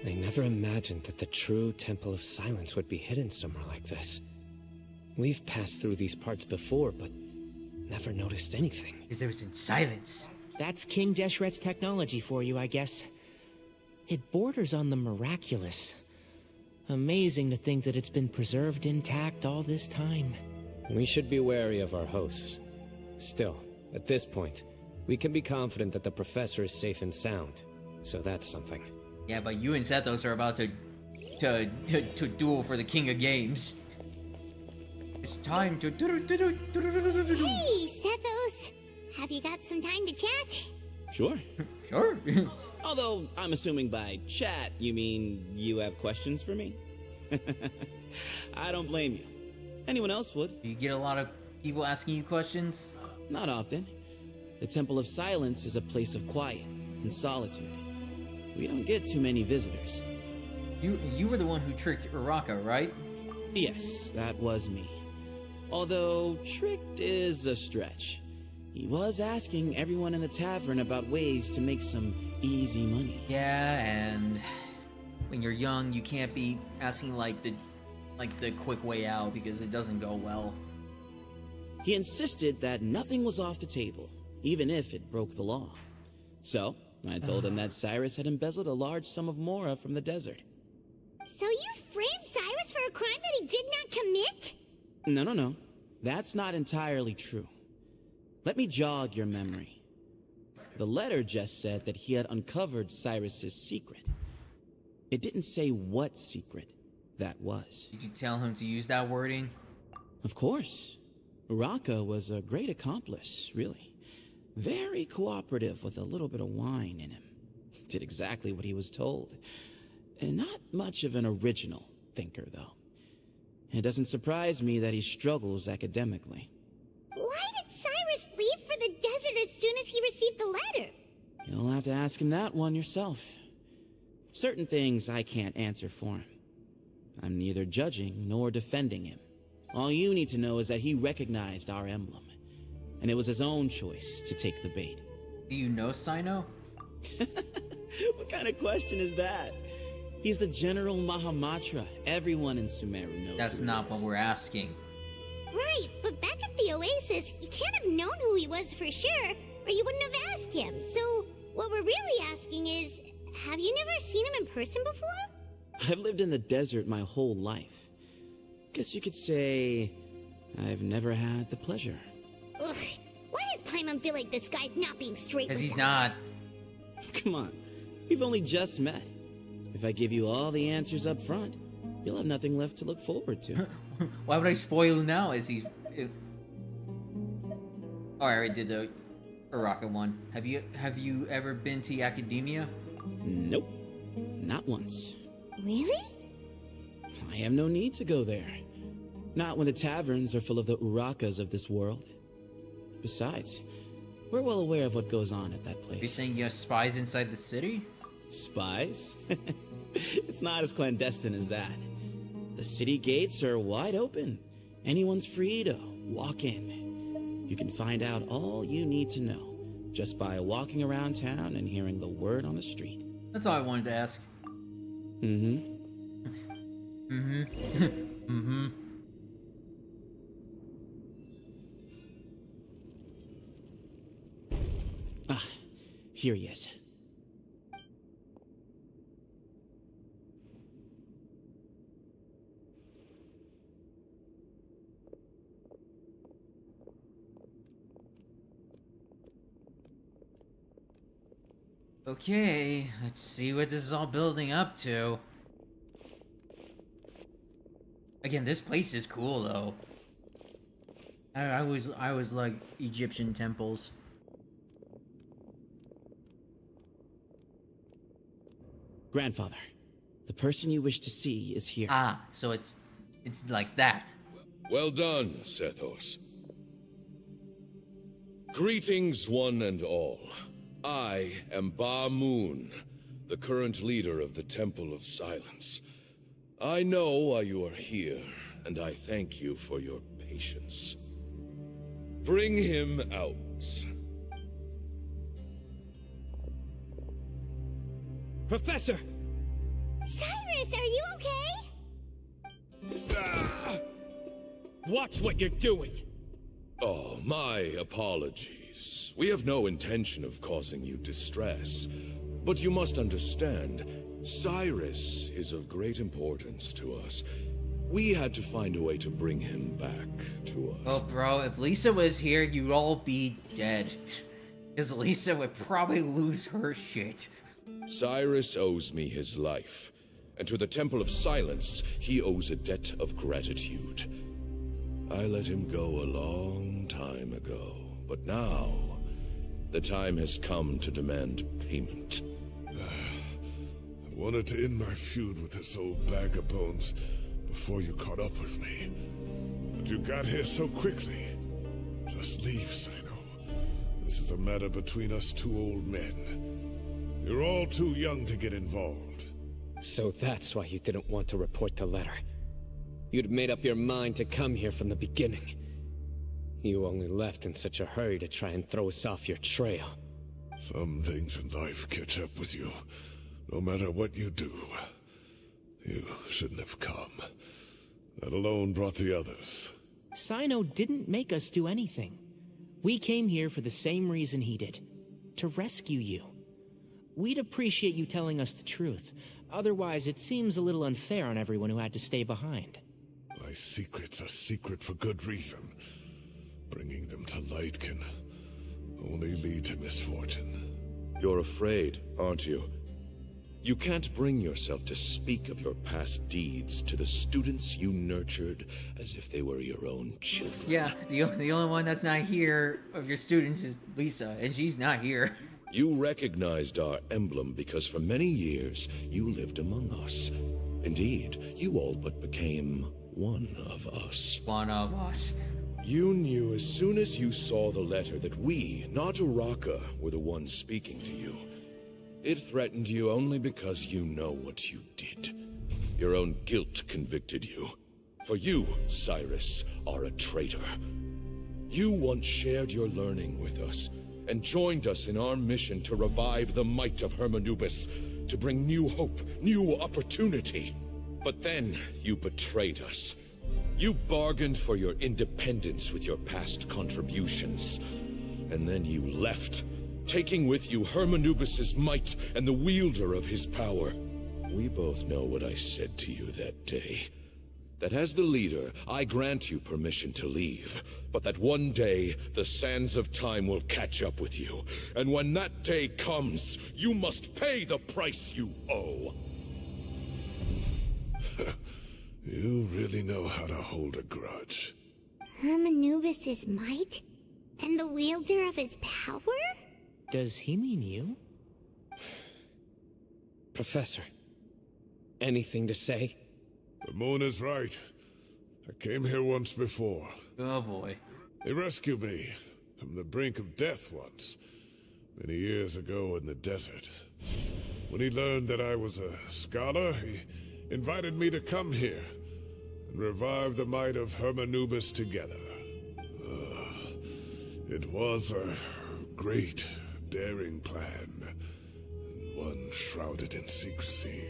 I never imagined that the true Temple of Silence would be hidden somewhere like this. We've passed through these parts before, but never noticed anything. Because it was in silence. That's King Deshret's technology for you, I guess. It borders on the miraculous. Amazing to think that it's been preserved intact all this time. We should be wary of our hosts. Still, at this point, we can be confident that the professor is safe and sound. So that's something. Yeah, but you and Sethos are about to duel for the King of Games. It's time to... Hey, Sethos! Have you got some time to chat? Sure. Sure. Although, I'm assuming by chat, you mean you have questions for me? I don't blame you. Anyone else would. Do you get a lot of people asking you questions? Not often. The Temple of Silence is a place of quiet and solitude. We don't get too many visitors. You were the one who tricked Uraka, right? Yes, that was me. Although, tricked is a stretch. He was asking everyone in the tavern about ways to make some easy money. Yeah, and when you're young, you can't be asking like the quick way out because it doesn't go well. He insisted that nothing was off the table, even if it broke the law. So, I told him that Cyrus had embezzled a large sum of mora from the desert. So you framed Cyrus for a crime that he did not commit? No. That's not entirely true. Let me jog your memory. The letter just said that he had uncovered Cyrus's secret. It didn't say what secret that was. Did you tell him to use that wording? Of course. Uraka was a great accomplice, really. Very cooperative with a little bit of wine in him. Did exactly what he was told. And not much of an original thinker, though. It doesn't surprise me that he struggles academically. Why did Cyrus leave for the desert as soon as he received the letter? You'll have to ask him that one yourself. Certain things I can't answer for him. I'm neither judging nor defending him. All you need to know is that he recognized our emblem, and it was his own choice to take the bait. Do you know Sino? What kind of question is that? He's the General Mahamatra. Everyone in Sumeru knows. That's not what we're asking. Right, but back at the Oasis, you can't have known who he was for sure, or you wouldn't have asked him. So, what we're really asking is, have you never seen him in person before? I've lived in the desert my whole life. Guess you could say I've never had the pleasure. Ugh, why does Paimon feel like this guy's not being straight with Because he's us? not. Come on, we've only just met. If I give you all the answers up front, you'll have nothing left to look forward to. Why would I spoil now? Is he? Oh, I already did the Araka one. Have you ever been to Academia? Nope, not once. Really? I have no need to go there. Not when the taverns are full of the Urakas of this world. Besides, we're well aware of what goes on at that place. You're saying you have spies inside the city? Spies? It's not as clandestine as that. The city gates are wide open. Anyone's free to walk in. You can find out all you need to know just by walking around town and hearing the word on the street. That's all I wanted to ask. Mm-hmm. Mm-hmm. Mm-hmm. Ah, here he is. Okay, let's see what this is all building up to. Again, this place is cool though. I always like Egyptian temples. Grandfather, the person you wish to see is here. Ah, so it's like that. Well done, Sethos. Greetings, one and all. I am Ba Moon, the current leader of the Temple of Silence. I know why you are here, and I thank you for your patience. Bring him out. Professor! Cyrus, are you okay? Watch what you're doing! Oh, my apologies. We have no intention of causing you distress. But you must understand, Cyrus is of great importance to us. We had to find a way to bring him back to us. Well, bro, if Lisa was here, you'd all be dead. Because Lisa would probably lose her shit. Cyrus owes me his life, and to the Temple of Silence, he owes a debt of gratitude. I let him go a long time ago, but now, the time has come to demand payment. I wanted to end my feud with this old bag of bones before you caught up with me. But you got here so quickly. Just leave, Sino. This is a matter between us two old men. You're all too young to get involved. So that's why you didn't want to report the letter. You'd made up your mind to come here from the beginning. You only left in such a hurry to try and throw us off your trail. Some things in life catch up with you, no matter what you do. You shouldn't have come. That alone brought the others. Sino didn't make us do anything. We came here for the same reason he did. To rescue you. We'd appreciate you telling us the truth. Otherwise, it seems a little unfair on everyone who had to stay behind. My secrets are secret for good reason. Bringing them to light can only lead to misfortune. You're afraid, aren't you? You can't bring yourself to speak of your past deeds to the students you nurtured as if they were your own children. Yeah, the only one that's not here of your students is Lisa, and she's not here. You recognized our emblem because for many years you lived among us. Indeed, you all but became one of us. One of us. You knew as soon as you saw the letter that we, not Uraka, were the ones speaking to you. It threatened you only because you know what you did. Your own guilt convicted you. For you, Cyrus, are a traitor. You once shared your learning with us, and joined us in our mission to revive the might of Hermanubis, to bring new hope, new opportunity. But then you betrayed us. You bargained for your independence with your past contributions. And then you left, taking with you Hermanubis's might and the wielder of his power. We both know what I said to you that day. That as the leader, I grant you permission to leave, but that one day, the sands of time will catch up with you. And when that day comes, you must pay the price you owe. You really know how to hold a grudge. Hermanubis's might? And the wielder of his power? Does he mean you? Professor, anything to say? The moon is right. I came here once before. Oh boy. He rescued me from the brink of death once, many years ago in the desert. When he learned that I was a scholar, he invited me to come here and revive the might of Hermanubis together. It was a great, daring plan, and one shrouded in secrecy.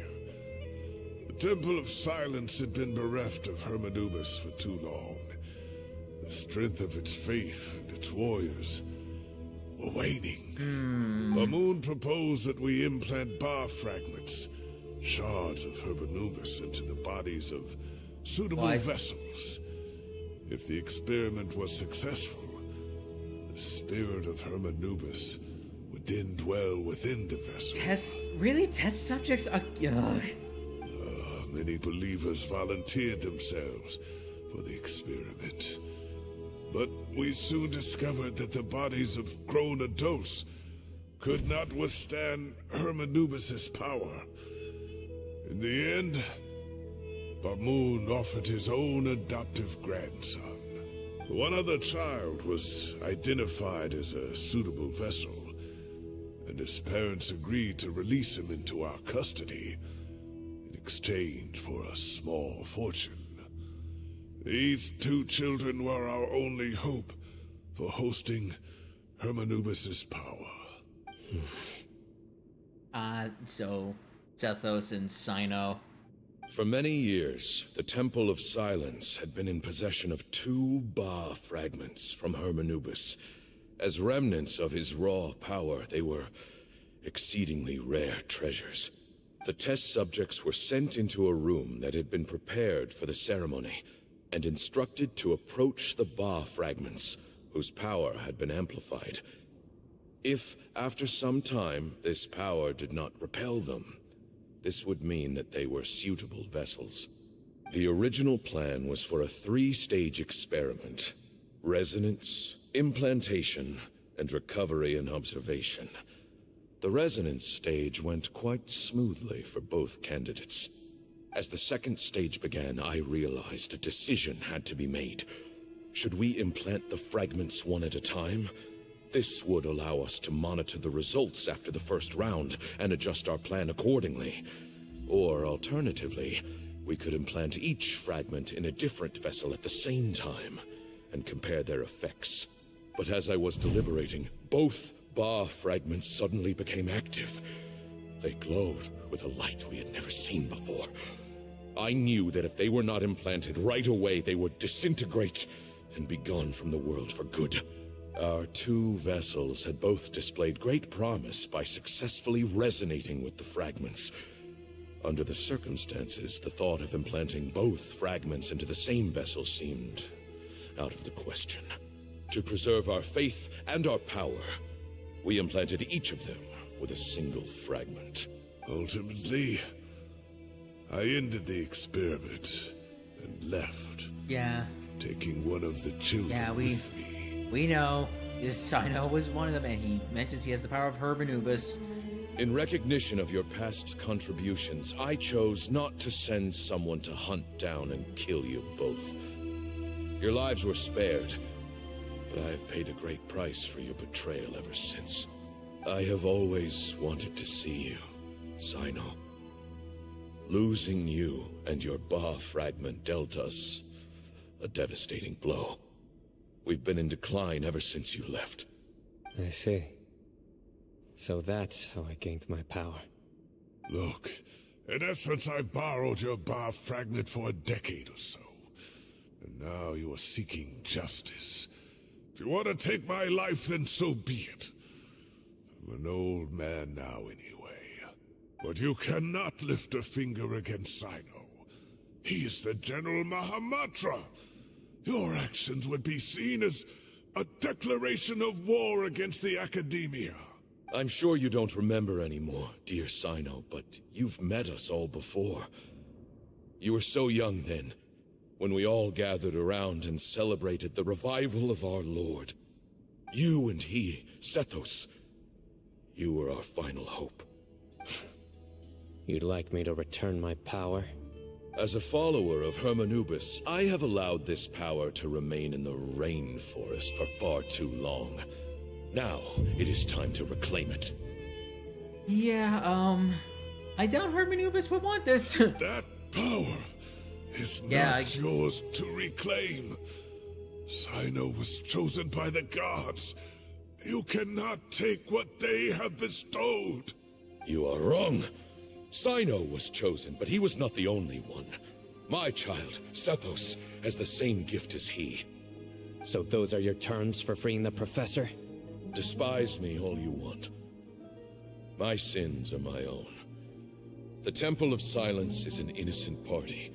The Temple of Silence had been bereft of Hermanubis for too long. The strength of its faith and its warriors were waning. Bamoon proposed that we implant bar fragments, shards of Hermanubis, into the bodies of suitable vessels. If the experiment was successful, the spirit of Hermanubis would then dwell within the vessel. Really? Test subjects? Ugh. Many believers volunteered themselves for the experiment. But we soon discovered that the bodies of grown adults could not withstand Hermanubis' power. In the end, Bamoon offered his own adoptive grandson. One other child was identified as a suitable vessel, and his parents agreed to release him into our custody in exchange for a small fortune. These two children were our only hope for hosting Hermanubis' power. So Zethos and Sino. For many years, the Temple of Silence had been in possession of 2 Ba fragments from Hermanubis. As remnants of his raw power, they were exceedingly rare treasures. The test subjects were sent into a room that had been prepared for the ceremony, and instructed to approach the Ba fragments, whose power had been amplified. If, after some time, this power did not repel them, this would mean that they were suitable vessels. The original plan was for a 3-stage experiment: resonance, implantation, and recovery and observation. The resonance stage went quite smoothly for both candidates. As the 2nd stage began, I realized a decision had to be made. Should we implant the fragments one at a time? This would allow us to monitor the results after the first round and adjust our plan accordingly. Or alternatively, we could implant each fragment in a different vessel at the same time and compare their effects. But as I was deliberating, both Ba fragments suddenly became active. They glowed with a light we had never seen before. I knew that if they were not implanted right away, they would disintegrate and be gone from the world for good. Our 2 vessels had both displayed great promise by successfully resonating with the fragments. Under the circumstances, the thought of implanting both fragments into the same vessel seemed out of the question. To preserve our faith and our power, we implanted each of them with a single fragment. Ultimately, I ended the experiment and left. Yeah. Taking one of the children with me. We know. Sino was one of them, and he mentions he has the power of Hermanubis. In recognition of your past contributions, I chose not to send someone to hunt down and kill you both. Your lives were spared, but I have paid a great price for your betrayal ever since. I have always wanted to see you, Sino. Losing you and your Ba fragment dealt us a devastating blow. We've been in decline ever since you left. I see. So that's how I gained my power. Look, in essence, I borrowed your Ba fragment for a decade or so. And now you are seeking justice. If you want to take my life, then so be it. I'm an old man now anyway. But you cannot lift a finger against Sino. He is the General Mahamatra. Your actions would be seen as a declaration of war against the Academia. I'm sure you don't remember anymore, dear Sino, but you've met us all before. You were so young then, when we all gathered around and celebrated the revival of our Lord. You and he, Sethos, you were our final hope. You'd like me to return my power? As a follower of Hermanubis, I have allowed this power to remain in the rainforest for far too long. Now, it is time to reclaim it. Yeah, I doubt Hermanubis would want this. That power is not yours to reclaim. Sino was chosen by the gods. You cannot take what they have bestowed. You are wrong. Sino was chosen, but he was not the only one. My child, Sethos, has the same gift as he. So those are your terms for freeing the professor? Despise me all you want. My sins are my own. The Temple of Silence is an innocent party.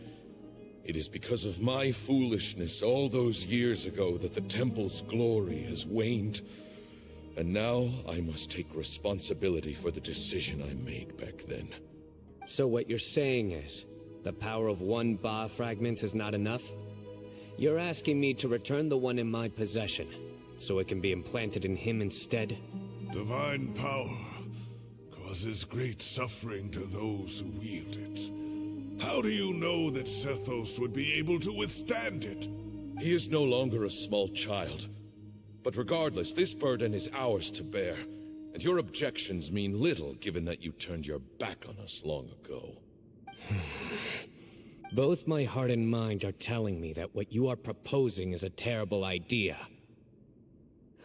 It is because of my foolishness all those years ago that the Temple's glory has waned. And now I must take responsibility for the decision I made back then. So what you're saying is, the power of one Ba fragment is not enough? You're asking me to return the one in my possession, so it can be implanted in him instead? Divine power causes great suffering to those who wield it. How do you know that Sethos would be able to withstand it? He is no longer a small child. But regardless, this burden is ours to bear. And your objections mean little, given that you turned your back on us long ago. Both my heart and mind are telling me that what you are proposing is a terrible idea.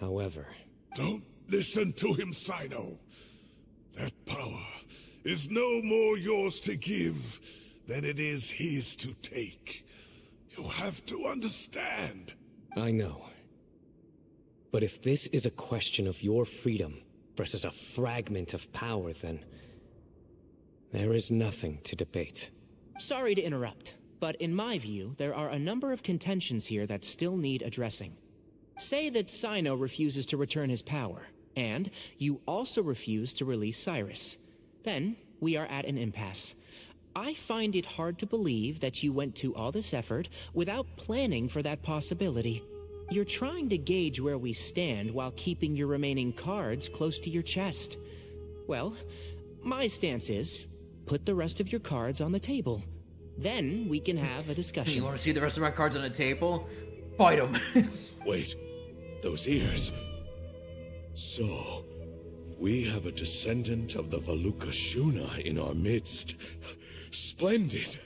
However... Don't listen to him, Sino. That power is no more yours to give than it is his to take. You have to understand. I know. But if this is a question of your freedom versus a fragment of power, then there is nothing to debate. Sorry to interrupt, but in my view, there are a number of contentions here that still need addressing. Say that Sino refuses to return his power, and you also refuse to release Cyrus. Then we are at an impasse. I find it hard to believe that you went to all this effort without planning for that possibility. You're trying to gauge where we stand while keeping your remaining cards close to your chest. Well, my stance is, put the rest of your cards on the table. Then we can have a discussion. You want to see the rest of my cards on the table? Fight them. Wait, those ears. So, we have a descendant of the Valukashuna in our midst. Splendid.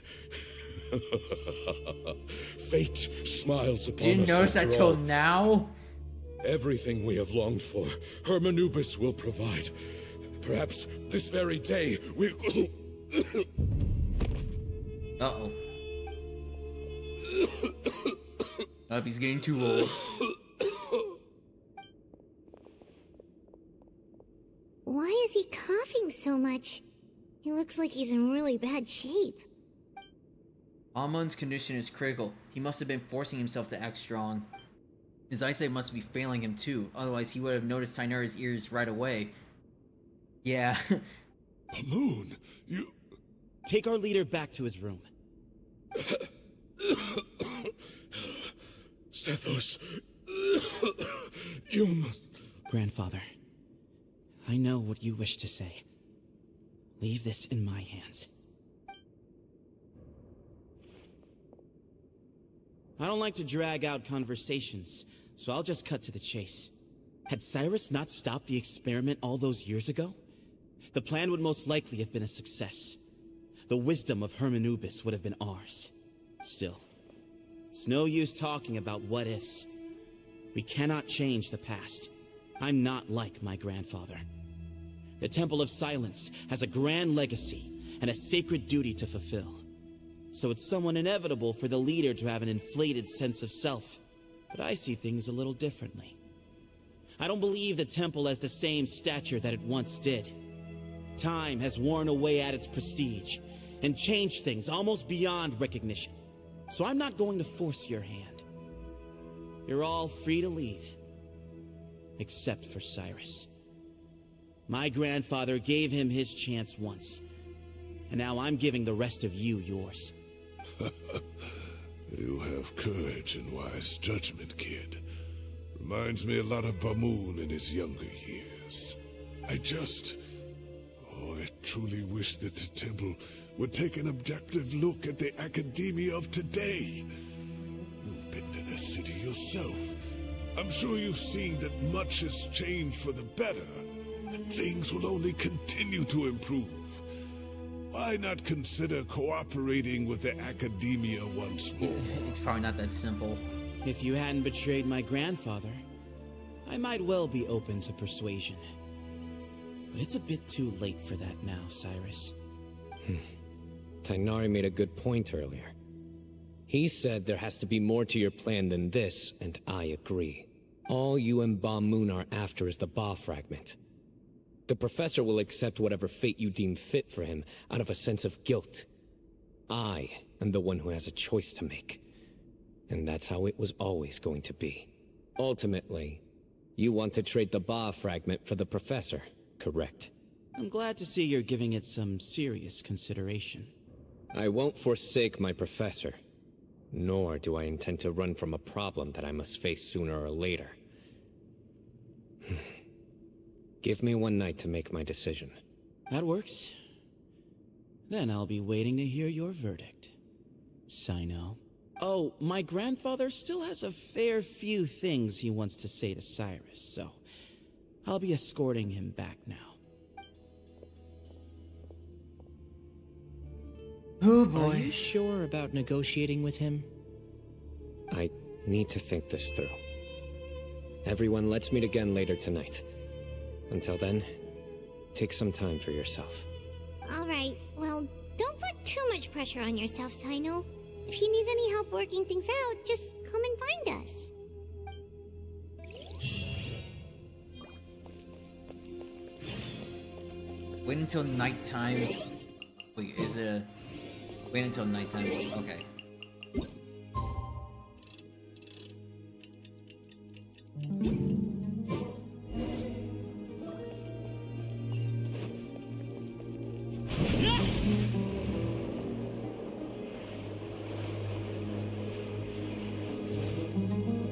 Fate smiles upon us. Didn't notice that till now? Everything we have longed for, Hermanubis will provide. Perhaps this very day we'll... Uh-oh. Oh, he's getting too old. Why is he coughing so much? He looks like he's in really bad shape. Amon's condition is critical. He must have been forcing himself to act strong. His eyesight must be failing him too, otherwise he would have noticed Tainara's ears right away. Yeah. Amun, you... Take our leader back to his room. Sethos, you must... Grandfather, I know what you wish to say. Leave this in my hands. I don't like to drag out conversations, so I'll just cut to the chase. Had Cyrus not stopped the experiment all those years ago, the plan would most likely have been a success. The wisdom of Hermanubis would have been ours. Still, it's no use talking about what-ifs. We cannot change the past. I'm not like my grandfather. The Temple of Silence has a grand legacy and a sacred duty to fulfill. So it's somewhat inevitable for the leader to have an inflated sense of self. But I see things a little differently. I don't believe the temple has the same stature that it once did. Time has worn away at its prestige and changed things almost beyond recognition. So I'm not going to force your hand. You're all free to leave. Except for Cyrus. My grandfather gave him his chance once. And now I'm giving the rest of you yours. You have courage and wise judgment, kid. Reminds me a lot of Bamoon in his younger years. I truly wish that the temple would take an objective look at the academia of today. You've been to the city yourself. I'm sure you've seen that much has changed for the better, and things will only continue to improve. Why not consider cooperating with the academia once more? It's probably not that simple. If you hadn't betrayed my grandfather, I might well be open to persuasion. But it's a bit too late for that now, Cyrus. Tainari made a good point earlier. He said there has to be more to your plan than this, and I agree. All you and Ba Moon are after is the Ba fragment. The professor will accept whatever fate you deem fit for him out of a sense of guilt. I am the one who has a choice to make. And that's how it was always going to be. Ultimately, you want to trade the Ba fragment for the professor, correct? I'm glad to see you're giving it some serious consideration. I won't forsake my professor, nor do I intend to run from a problem that I must face sooner or later. Give me one night to make my decision. That works. Then I'll be waiting to hear your verdict, Sino. Oh, my grandfather still has a fair few things he wants to say to Cyrus, so I'll be escorting him back now. Oh boy. Are you sure about negotiating with him? I need to think this through. Everyone, let's meet again later tonight. Until then, take some time for yourself. Alright, well, don't put too much pressure on yourself, Sino. If you need any help working things out, just come and find us. Wait until nighttime. Wait, is it a... Wait until nighttime. Okay.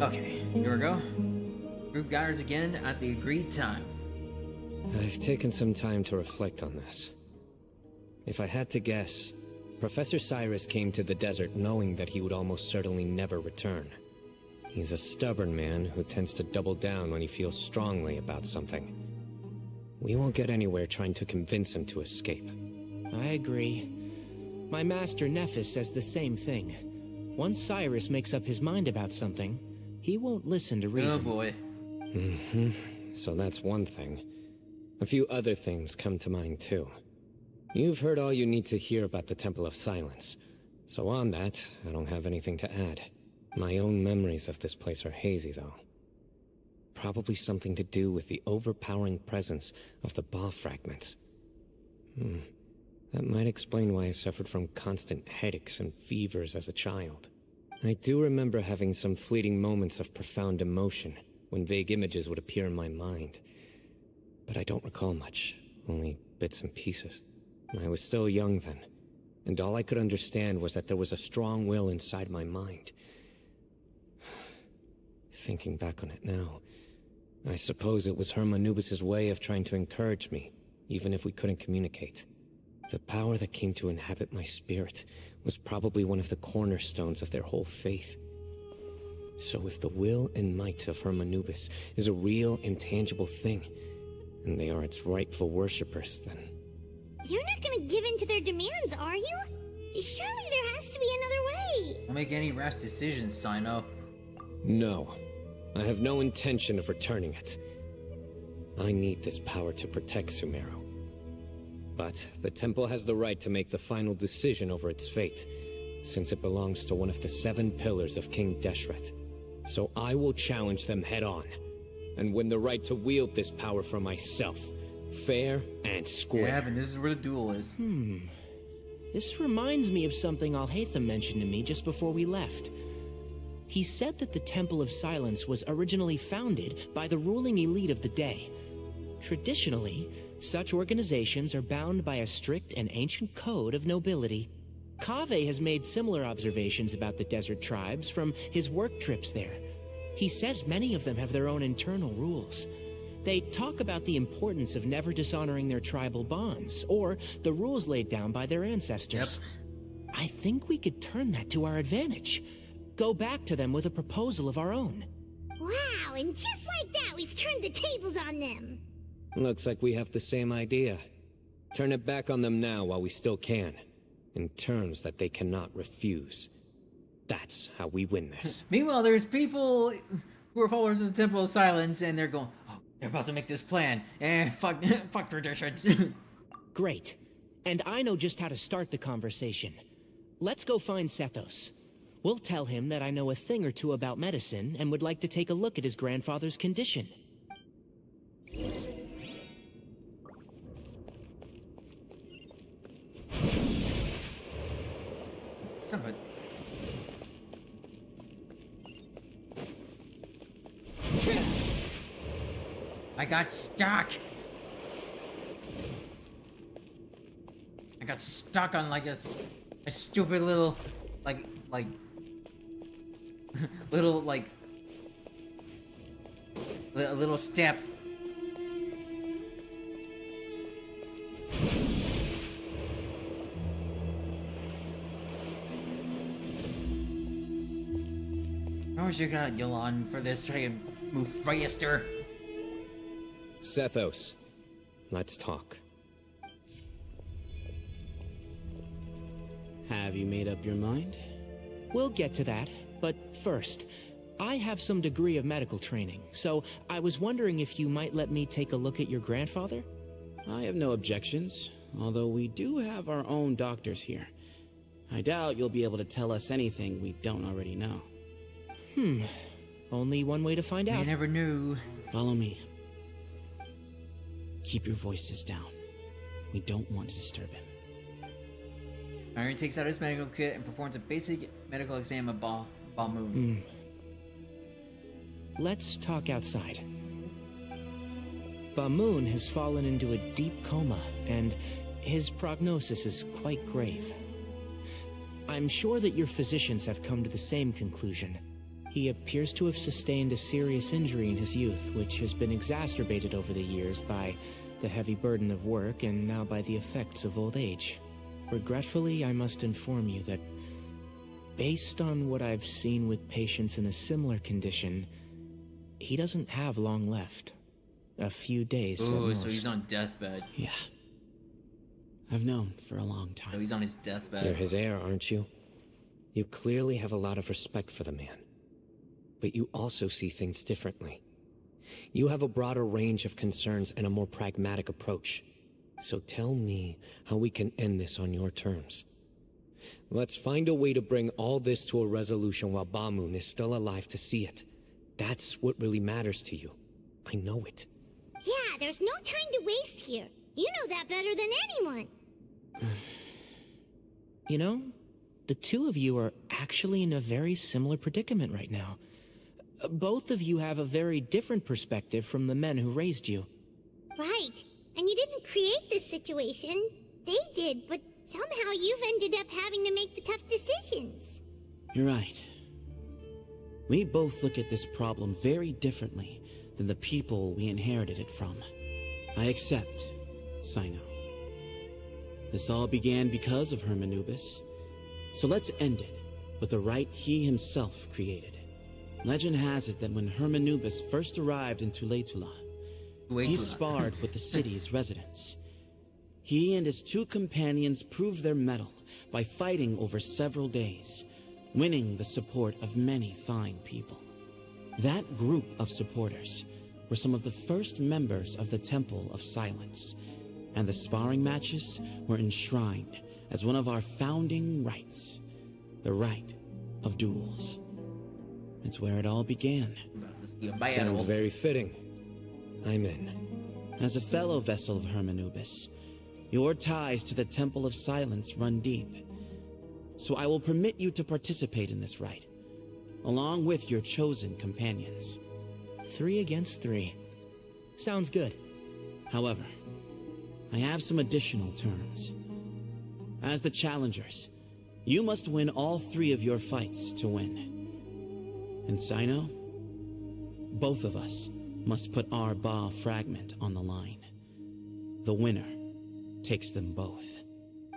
Okay, here we go. Group gathers again at the agreed time. I've taken some time to reflect on this. If I had to guess, Professor Cyrus came to the desert knowing that he would almost certainly never return. He's a stubborn man who tends to double down when he feels strongly about something. We won't get anywhere trying to convince him to escape. I agree. My master Nephis says the same thing. Once Cyrus makes up his mind about something, he won't listen to reason. Oh boy. So that's one thing. A few other things come to mind too. You've heard all you need to hear about the Temple of Silence. So on that, I don't have anything to add. My own memories of this place are hazy though. Probably something to do with the overpowering presence of the Ba fragments. That might explain why I suffered from constant headaches and fevers as a child. I do remember having some fleeting moments of profound emotion when vague images would appear in my mind. But I don't recall much, only bits and pieces. I was still young then, and all I could understand was that there was a strong will inside my mind. Thinking back on it now, I suppose it was Hermanubis' way of trying to encourage me, even if we couldn't communicate. The power that came to inhabit my spirit was probably one of the cornerstones of their whole faith. So if the will and might of Hermanubis is a real, intangible thing, and they are its rightful worshippers, then... You're not gonna give in to their demands, are you? Surely there has to be another way. Don't make any rash decisions, Sino. No. I have no intention of returning it. I need this power to protect Sumeru. But the temple has the right to make the final decision over its fate, since it belongs to one of the 7 pillars of King Deshret. So I will challenge them head-on, and win the right to wield this power for myself, fair and square. Yeah, but this is where the duel is. This reminds me of something Alhaitham mentioned to me just before we left. He said that the Temple of Silence was originally founded by the ruling elite of the day. Traditionally, such organizations are bound by a strict and ancient code of nobility. Kaveh has made similar observations about the desert tribes from his work trips there. He says many of them have their own internal rules. They talk about the importance of never dishonoring their tribal bonds, or the rules laid down by their ancestors. I think we could turn that to our advantage. Go back to them with a proposal of our own. Wow, and just like that, we've turned the tables on them. Looks like we have the same idea. Turn it back on them now while we still can, in terms that they cannot refuse. That's how we win this. Meanwhile, there's people who are followers of the Temple of Silence, and they're going, oh, they're about to make this plan, and fuck traditions. Great. And I know just how to start the conversation. Let's go find Sethos. We'll tell him that I know a thing or two about medicine and would like to take a look at his grandfather's condition. Somebody. I got stuck. I got stuck on like a stupid little, like little like a little step. I wish you got Yolan for this so I can move faster. Sethos, let's talk. Have you made up your mind? We'll get to that, but first, I have some degree of medical training, so I was wondering if you might let me take a look at your grandfather? I have no objections, although we do have our own doctors here. I doubt you'll be able to tell us anything we don't already know. Only one way to find out. You never knew. Follow me. Keep your voices down. We don't want to disturb him. Iron takes out his medical kit and performs a basic medical exam of Balmoon. Let's talk outside. Balmoon has fallen into a deep coma, and his prognosis is quite grave. I'm sure that your physicians have come to the same conclusion. He appears to have sustained a serious injury in his youth, which has been exacerbated over the years by the heavy burden of work and now by the effects of old age. Regretfully, I must inform you that, based on what I've seen with patients in a similar condition, he doesn't have long left. A few days. Oh, so he's on deathbed. Yeah. I've known for a long time. So he's on his deathbed. You're his heir, aren't you? You clearly have a lot of respect for the man. But you also see things differently. You have a broader range of concerns and a more pragmatic approach. So tell me how we can end this on your terms. Let's find a way to bring all this to a resolution while Balmoon is still alive to see it. That's what really matters to you. I know it. Yeah, there's no time to waste here. You know that better than anyone. You know, the two of you are actually in a very similar predicament right now. Both of you have a very different perspective from the men who raised you. Right. And you didn't create this situation. They did, but somehow you've ended up having to make the tough decisions. You're right. We both look at this problem very differently than the people we inherited it from. I accept, Sino. This all began because of Hermanubis. So let's end it with the right he himself created. Legend has it that when Hermanubis first arrived in Tuletula, he sparred with the city's residents. He and his 2 companions proved their mettle by fighting over several days, winning the support of many fine people. That group of supporters were some of the first members of the Temple of Silence, and the sparring matches were enshrined as one of our founding rites. The rite of duels. It's where it all began. About to see a battle. Sounds very fitting. I'm in. As a fellow vessel of Hermanubis, your ties to the Temple of Silence run deep. So I will permit you to participate in this rite, along with your chosen companions. 3 against 3. Sounds good. However, I have some additional terms. As the challengers, you must win all 3 of your fights to win. And Sino, both of us must put our Ba fragment on the line. The winner takes them both.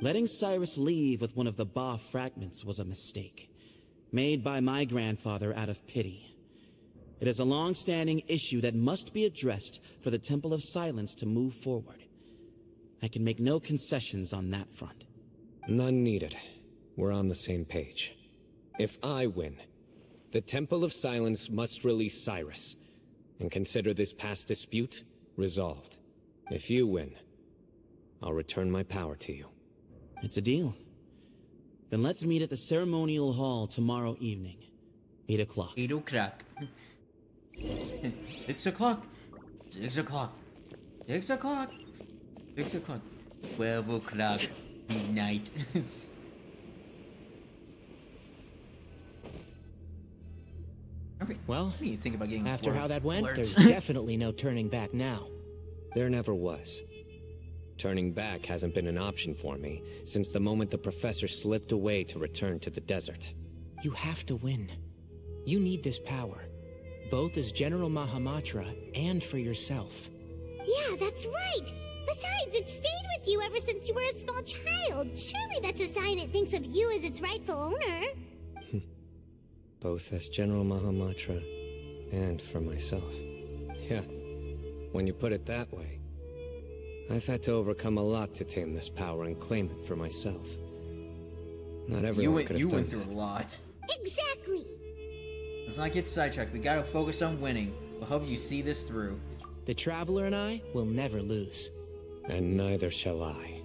Letting Cyrus leave with one of the Ba fragments was a mistake, made by my grandfather out of pity. It is a long-standing issue that must be addressed for the Temple of Silence to move forward. I can make no concessions on that front. None needed. We're on the same page. If I win, the Temple of Silence must release Cyrus, and consider this past dispute resolved. If you win, I'll return my power to you. It's a deal. Then let's meet at the ceremonial hall tomorrow evening. 8 o'clock. 8 o'clock. 6 o'clock. 6 o'clock. 6 o'clock. 6 o'clock. 12 o'clock. Midnight. Well, what do you think about getting after how that went, alerts? there's definitely no turning back now. There never was. Turning back hasn't been an option for me since the moment the professor slipped away to return to the desert. You have to win. You need this power, both as General Mahamatra and for yourself. Yeah, that's right. Besides, it stayed with you ever since you were a small child. Surely that's a sign it thinks of you as its rightful owner. Both as General Mahamatra and for myself. Yeah, when you put it that way, I've had to overcome a lot to tame this power and claim it for myself. Not everyone could have done You went through that. a lot. Exactly. Let's not get sidetracked. We gotta focus on winning. We'll help you see this through. The Traveler and I will never lose. And neither shall I.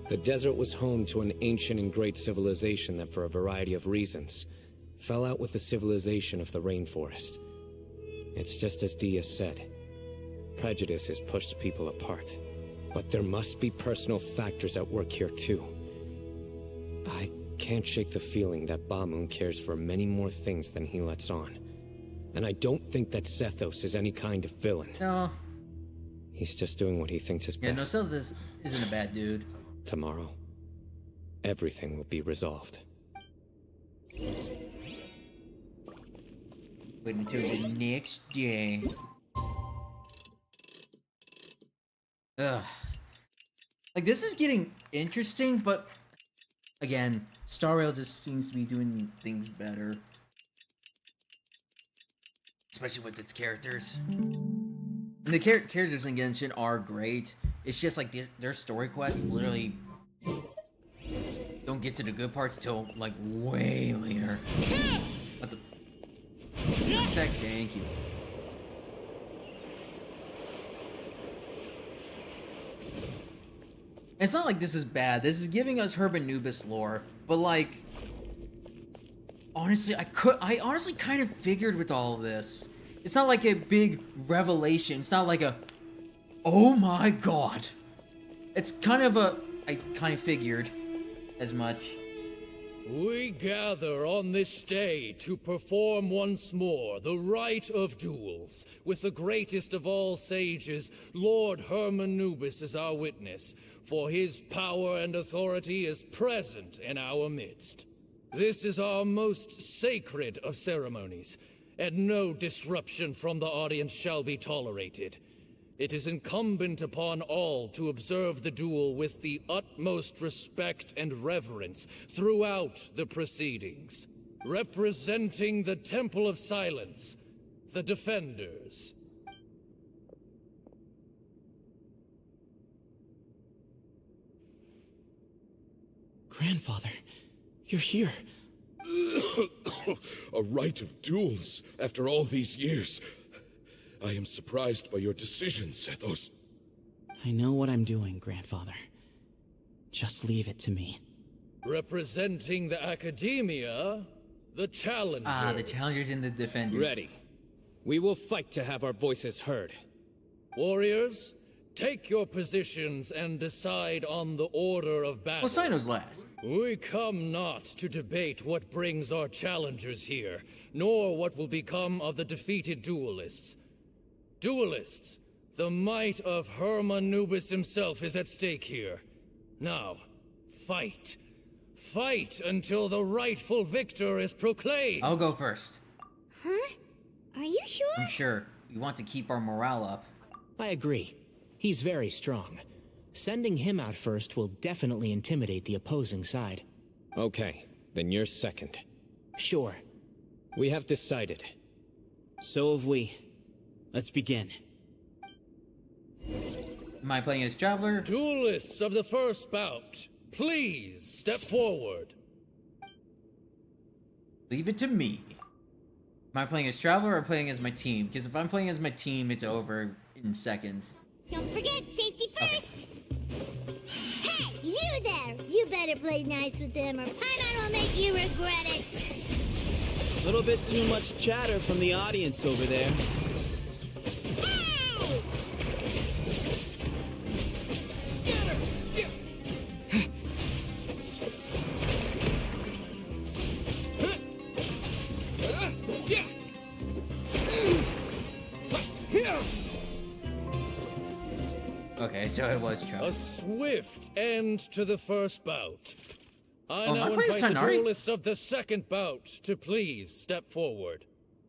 The desert was home to an ancient and great civilization that, for a variety of reasons, fell out with the civilization of the rainforest. It's just as Dia said. Prejudice has pushed people apart. But there must be personal factors at work here too. I can't shake the feeling that Bamun cares for many more things than he lets on. And I don't think that Sethos is any kind of villain. No. He's just doing what he thinks is best. Yeah, no, Sethos isn't a bad dude. Tomorrow, everything will be resolved. Wait until the next day. Ugh. Like, this is getting interesting, but again, Star Rail just seems to be doing things better. Especially with its characters. And the characters in Genshin are great. It's just like their story quests literally don't get to the good parts till like way later. What the? Thank you. It's not like this is bad. This is giving us Hermanubis lore, but like, honestly, I honestly kind of figured with all of this. It's not like a big revelation. It's not like a, oh my god. It's kind of a, I kind of figured as much. We gather on this day to perform once more the rite of duels, with the greatest of all sages, Lord Hermanubis, as our witness, for his power and authority is present in our midst. This is our most sacred of ceremonies, and no disruption from the audience shall be tolerated. It is incumbent upon all to observe the duel with the utmost respect and reverence throughout the proceedings. Representing the Temple of Silence, the Defenders. Grandfather, you're here. A rite of duels after all these years. I am surprised by your decision, Sethos. I know what I'm doing, Grandfather. Just leave it to me. Representing the Academia, the Challengers. Ah, the Challengers and the Defenders. Ready. We will fight to have our voices heard. Warriors, take your positions and decide on the order of battle. Well, Sino's last. We come not to debate what brings our challengers here, nor what will become of the defeated duelists. Duelists, the might of Herman Nubis himself is at stake here. Now, fight. Fight until the rightful victor is proclaimed. I'll go first. Huh? Are you sure? I'm sure. We want to keep our morale up. I agree. He's very strong. Sending him out first will definitely intimidate the opposing side. Okay, then you're second. Sure. We have decided. So have we. Let's begin. Am I playing as Traveler? Duelists of the first bout, please step forward. Leave it to me. Am I playing as Traveler or playing as my team? Because if I'm playing as my team, it's over in seconds. Don't forget, safety first! Hey, you there! You better play nice with them or Paimon will make you regret it! A little bit too much chatter from the audience over there. Hey! Okay, so it was Traveler. A swift end to the first bout. I Oh, now am I playing invite the Tighnari? duelists of the second bout to please step forward.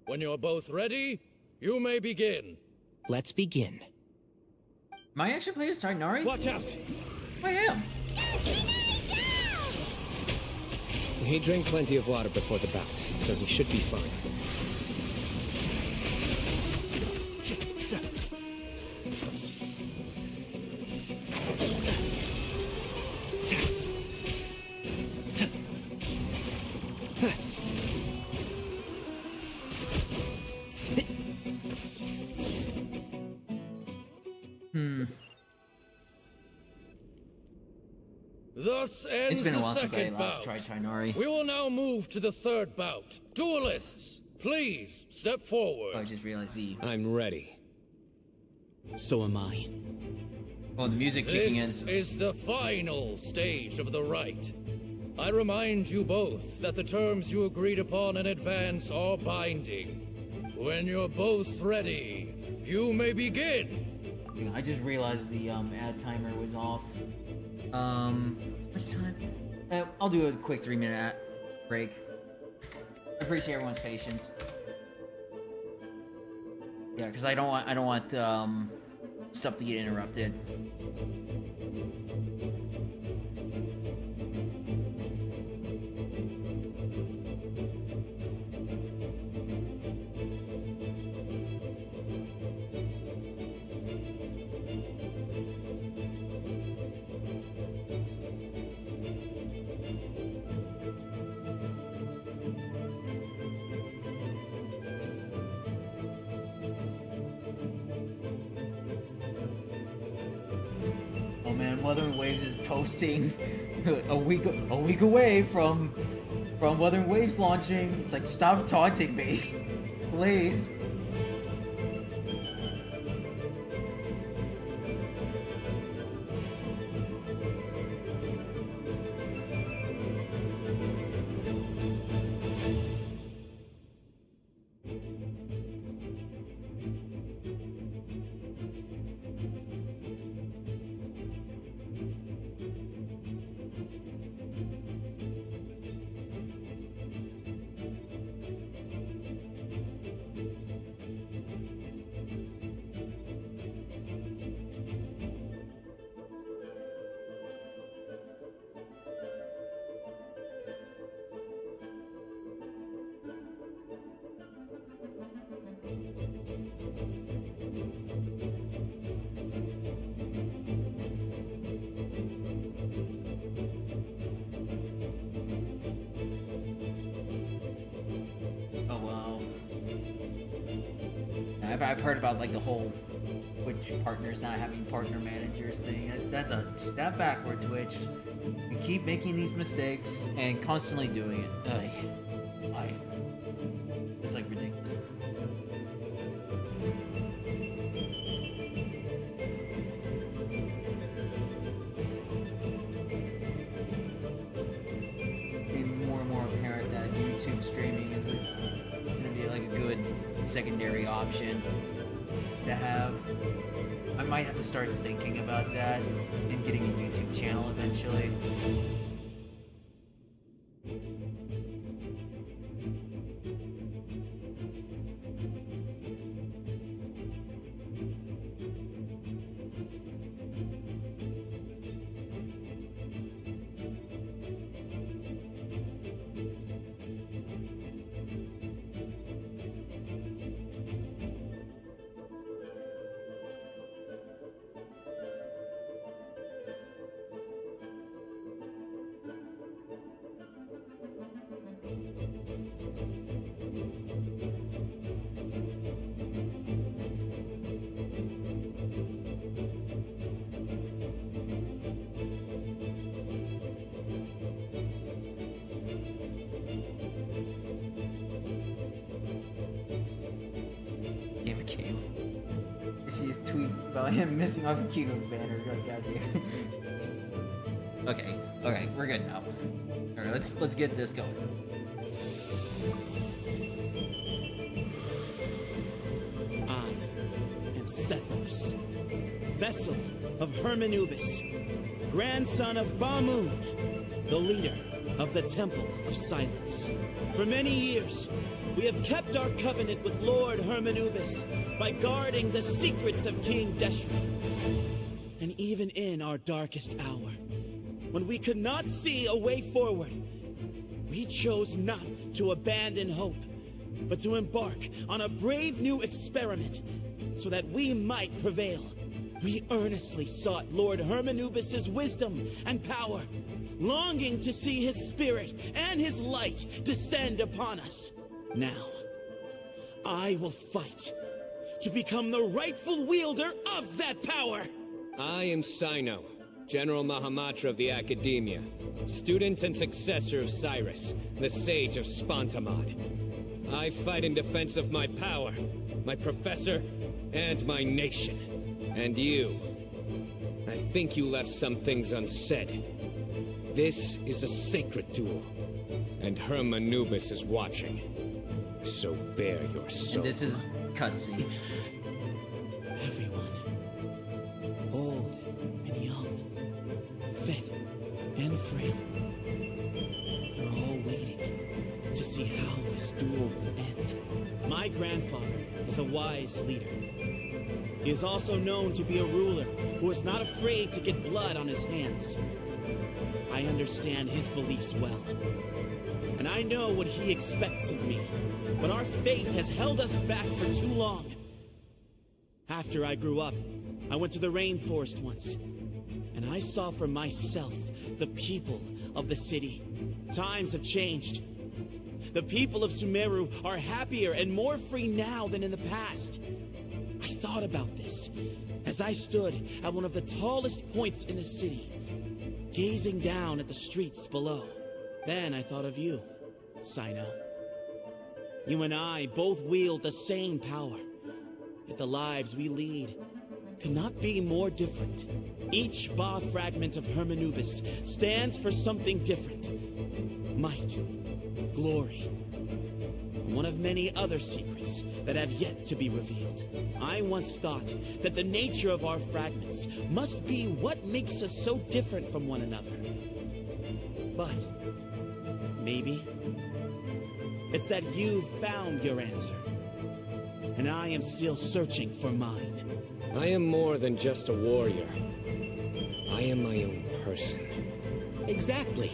When you're both ready, you may begin. Let's begin. Am I actually playing as Tighnari? Watch out! I am. He drank plenty of water before the bout, so he should be fine. Thus ends It's been a the while since I second last bout. tried Tighnari. We will now move to the third bout. Duelists, please step forward. Oh, I just realized the... I'm ready. So am I. Oh, the music kicking in. This is the final stage of the rite. I remind you both that the terms you agreed upon in advance are binding. When you're both ready, you may begin. I just realized the ad timer was off. Much time? I'll do a quick 3-minute break. I appreciate everyone's patience. Yeah, because I don't want stuff to get interrupted. Oh man, Wuthering Waves is posting a week away from Wuthering Waves launching. It's like, stop taunting me, please. Oh wow. I've heard about like the whole Twitch partners not having partner managers thing. That's a step backward, Twitch. We keep making these mistakes and constantly doing it. It's like ridiculous. Becoming more and more apparent that YouTube streaming is gonna be like a good secondary option to have. I might have to start thinking about that and getting a YouTube channel eventually. She's tweet about him missing off a Kino banner. Like, goddamn. Okay, we're good now. Alright, let's get this going. I am Sethos, vessel of Hermanubis, grandson of Bamun, the leader of the Temple of Silence. For many years, we have kept our covenant with Lord Hermanubis by guarding the secrets of King Deshret. And even in our darkest hour, when we could not see a way forward, we chose not to abandon hope, but to embark on a brave new experiment so that we might prevail. We earnestly sought Lord Hermanubis' wisdom and power, longing to see his spirit and his light descend upon us. Now, I will fight to become the rightful wielder of that power! I am Sino, General Mahamatra of the Academia, student and successor of Cyrus, the Sage of Spantamad. I fight in defense of my power, my professor, and my nation. And you. I think you left some things unsaid. This is a sacred duel, and Hermanubis is watching. So bare your soul. And this is cutscene. Everyone, old and young, fit and frail, they're all waiting to see how this duel will end. My grandfather is a wise leader. He is also known to be a ruler who is not afraid to get blood on his hands. I understand his beliefs well, and I know what he expects of me, but our fate has held us back for too long. After I grew up, I went to the rainforest once, and I saw for myself the people of the city. Times have changed. The people of Sumeru are happier and more free now than in the past. I thought about this as I stood at one of the tallest points in the city, gazing down at the streets below. Then I thought of you, Sino. You and I both wield the same power, yet the lives we lead could not be more different. Each Ba fragment of Hermanubis stands for something different. Might, glory, one of many other secrets that have yet to be revealed. I once thought that the nature of our fragments must be what makes us so different from one another. But maybe it's that you've found your answer, and I am still searching for mine. I am more than just a warrior. I am my own person. Exactly.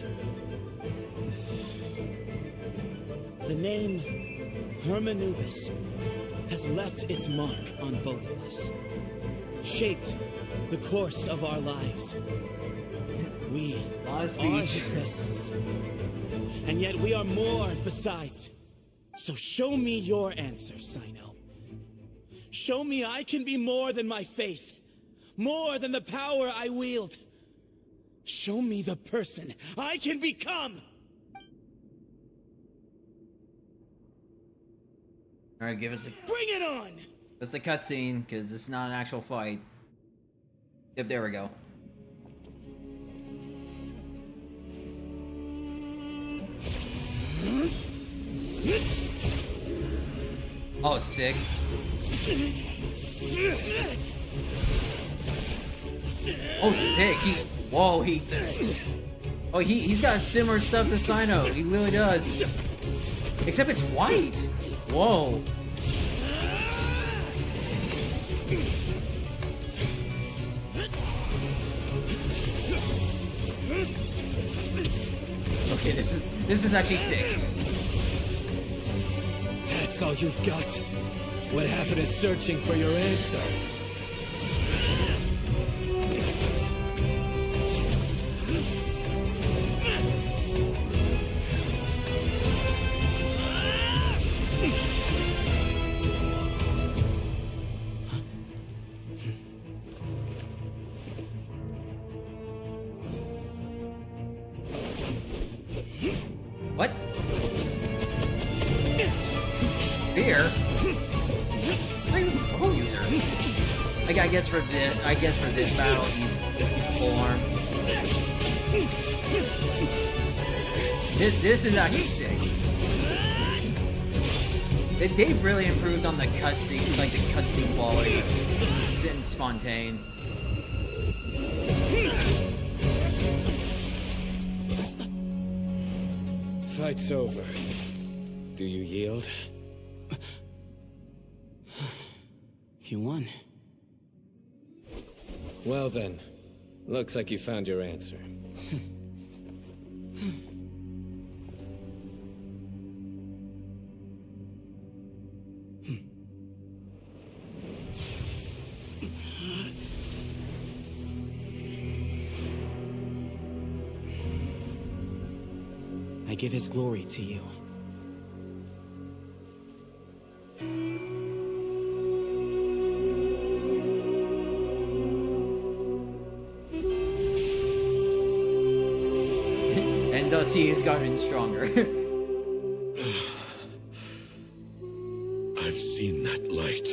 The name Hermanubis has left its mark on both of us, shaped the course of our lives. We are his vessels, and yet we are more besides. So show me your answer, Sino. Show me I can be more than my faith, more than the power I wield. Show me the person I can become! Alright, give us a... Bring it on! Just a cutscene, because this is not an actual fight. Yep, there we go. Oh, sick. Oh, sick. He's got similar stuff to Sino. He really does. Except it's white. Whoa. Okay, this is actually sick. That's all you've got? What happened is searching for your answer. What? Fear? He was a bow user. Like, I guess for this battle, he's full arm. This is actually sick. They've really improved on the cutscene, like the cutscene quality since Fontaine. Fight's over. Do you yield? You won. Well then, looks like you found your answer. I give his glory to you. And thus he has gotten stronger. I've seen that light.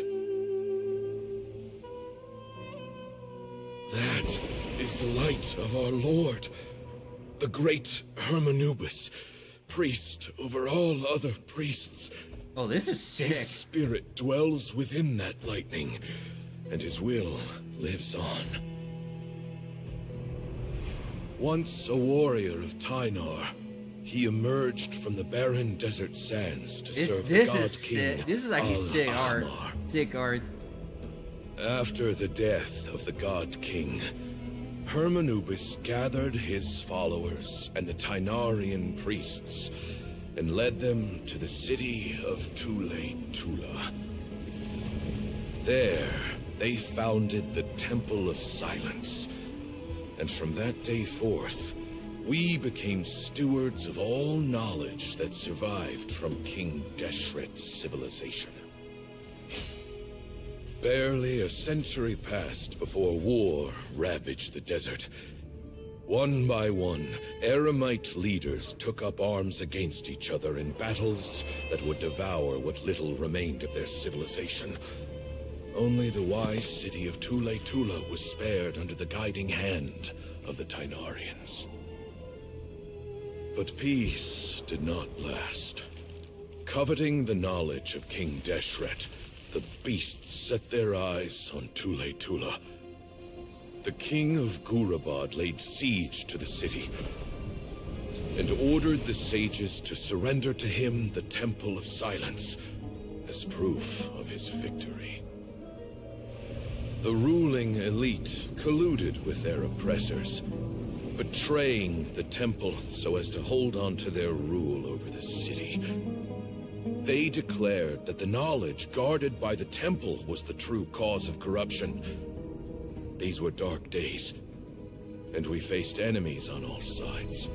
That is the light of our Lord, the great Hermanubis, priest over all other priests. Oh, this is sick. His spirit dwells within that lightning, and his will lives on. Once a warrior of Tynar, he emerged from the barren desert sands to serve the god king. This is actually sick art. Al-Ahmar. Sick art. After the death of the god king, Hermanubis gathered his followers and the Tynarian priests and led them to the city of Tule-Tula. There, they founded the Temple of Silence, and from that day forth, we became stewards of all knowledge that survived from King Deshret's civilization. Barely a century passed before war ravaged the desert. One by one, Eremite leaders took up arms against each other in battles that would devour what little remained of their civilization. Only the wise city of Tule-Tula was spared under the guiding hand of the Tynarians. But peace did not last. Coveting the knowledge of King Deshret, the beasts set their eyes on Tule-Tula. The king of Gurabad laid siege to the city and ordered the sages to surrender to him the Temple of Silence as proof of his victory. The ruling elite colluded with their oppressors, betraying the temple so as to hold on to their rule over the city. They declared that the knowledge guarded by the temple was the true cause of corruption. These were dark days, and we faced enemies on all sides.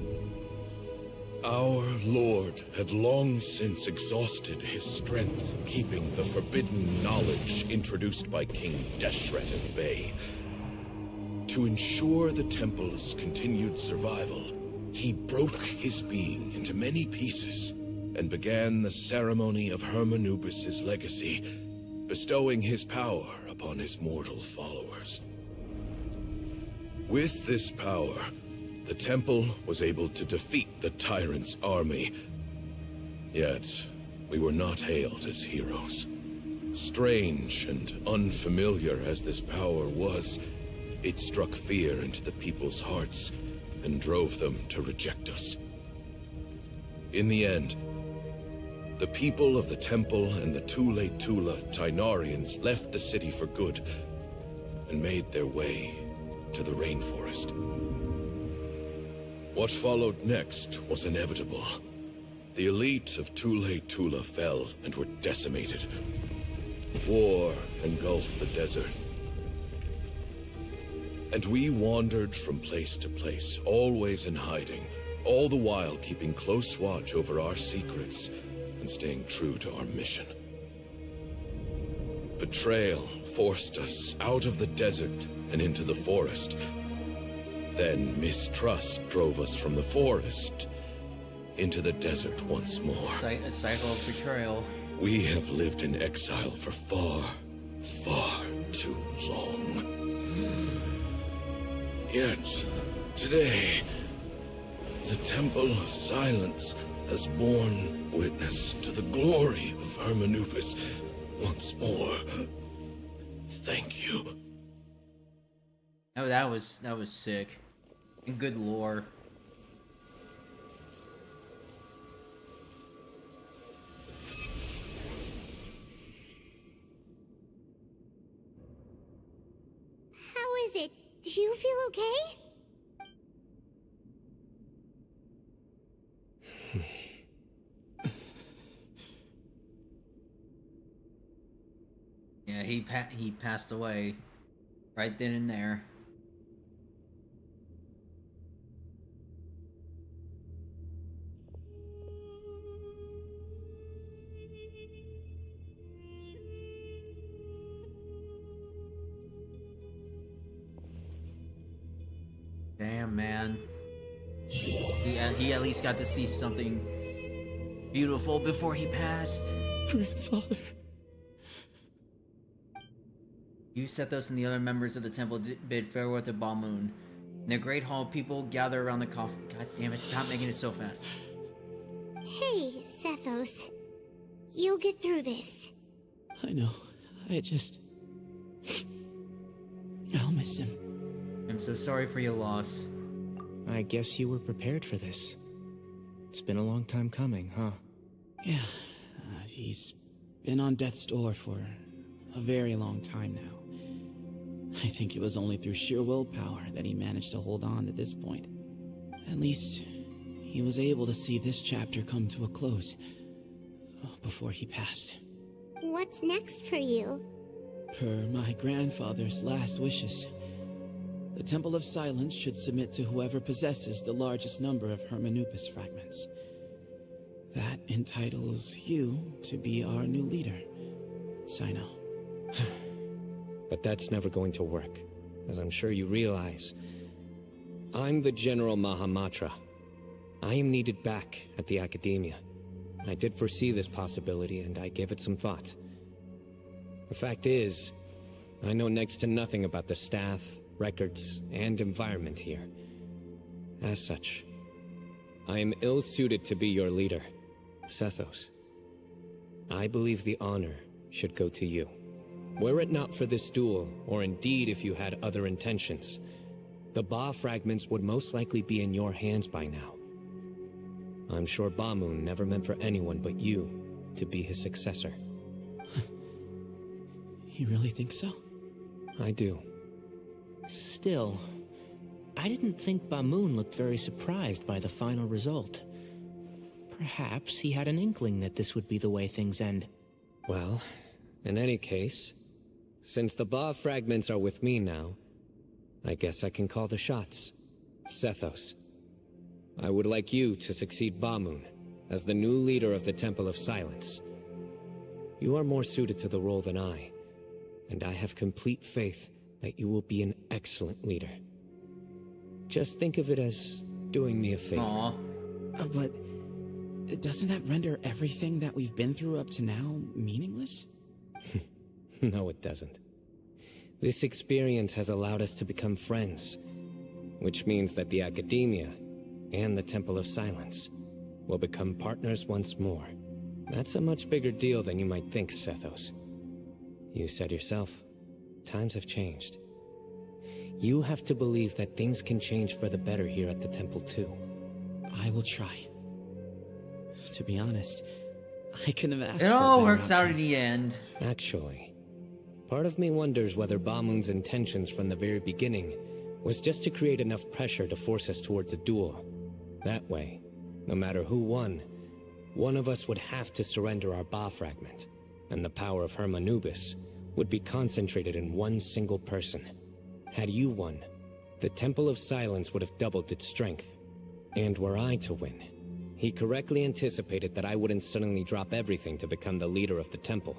Our Lord had long since exhausted his strength, keeping the forbidden knowledge introduced by King Deshret at bay. to ensure the temple's continued survival, he broke his being into many pieces and began the ceremony of Hermanubis' legacy, bestowing his power upon his mortal followers. With this power, the temple was able to defeat the tyrant's army. Yet, we were not hailed as heroes. Strange and unfamiliar as this power was, it struck fear into the people's hearts and drove them to reject us. In the end, the people of the temple and the Tule Tula Tainarians left the city for good and made their way to the rainforest. What followed next was inevitable. The elite of Tule Tula fell and were decimated. War engulfed the desert. And we wandered from place to place, always in hiding, all the while keeping close watch over our secrets and staying true to our mission. Betrayal forced us out of the desert and into the forest. Then mistrust drove us from the forest into the desert once more. A cycle of betrayal. We have lived in exile for far, far too long. Yet, today, the Temple of Silence has borne witness to the glory of Hermanubis once more. Thank you. Oh, that was sick. And good lore. How is it? Do you feel okay? Yeah, he passed away right then and there. Damn, man. He at least got to see something beautiful before he passed. Grandfather. You, Sethos, and the other members of the temple bid farewell to Balmoon. In the great hall, people gather around the coffin. God damn it, stop making it so fast. Hey, Sethos. You'll get through this. I know. I'll miss him. I'm so sorry for your loss. I guess you were prepared for this. It's been a long time coming, huh? Yeah, he's been on death's door for a very long time now. I think it was only through sheer willpower that he managed to hold on to this point. At least, he was able to see this chapter come to a close before he passed. What's next for you? Per my grandfather's last wishes, the Temple of Silence should submit to whoever possesses the largest number of Hermanubis fragments. That entitles you to be our new leader, Sino. But that's never going to work, as I'm sure you realize. I'm the General Mahamatra. I am needed back at the Academia. I did foresee this possibility, and I gave it some thought. The fact is, I know next to nothing about the staff, records, and environment here. As such, I am ill-suited to be your leader, Sethos. I believe the honor should go to you. Were it not for this duel, or indeed if you had other intentions, the Ba fragments would most likely be in your hands by now. I'm sure Balmoon never meant for anyone but you to be his successor. You really think so? I do. Still, I didn't think Balmoon looked very surprised by the final result. Perhaps he had an inkling that this would be the way things end. Well, in any case, since the Ba fragments are with me now, I guess I can call the shots. Sethos, I would like you to succeed Balmoon as the new leader of the Temple of Silence. You are more suited to the role than I, and I have complete faith that you will be an excellent leader. Just think of it as doing me a favor. Aw. But doesn't that render everything that we've been through up to now meaningless? No, it doesn't. This experience has allowed us to become friends, which means that the Academia and the Temple of Silence will become partners once more. That's a much bigger deal than you might think, Sethos. You said yourself, times have changed. You have to believe that things can change for the better here at the temple too. I will try. To be honest, I couldn't have asked It for a all better works out outcome. in the end. Actually, part of me wonders whether Bamun's intentions from the very beginning was just to create enough pressure to force us towards a duel. That way, no matter who won, one of us would have to surrender our Ba fragment, and the power of Hermanubis would be concentrated in one single person. Had you won, the Temple of Silence would have doubled its strength. And were I to win, he correctly anticipated that I wouldn't suddenly drop everything to become the leader of the temple,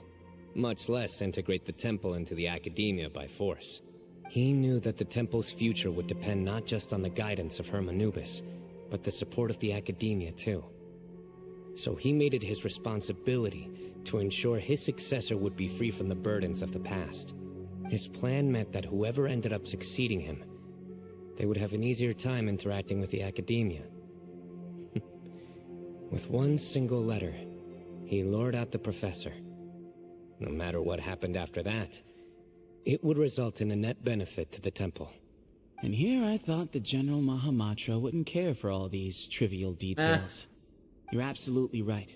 much less integrate the temple into the Academia by force. He knew that the temple's future would depend not just on the guidance of Hermanubis, but the support of the Academia too. So he made it his responsibility to ensure his successor would be free from the burdens of the past. His plan meant that whoever ended up succeeding him, they would have an easier time interacting with the Academia. With one single letter, he lured out the professor. No matter what happened after that, it would result in a net benefit to the temple. And here I thought the General Mahamatra wouldn't care for all these trivial details. You're absolutely right.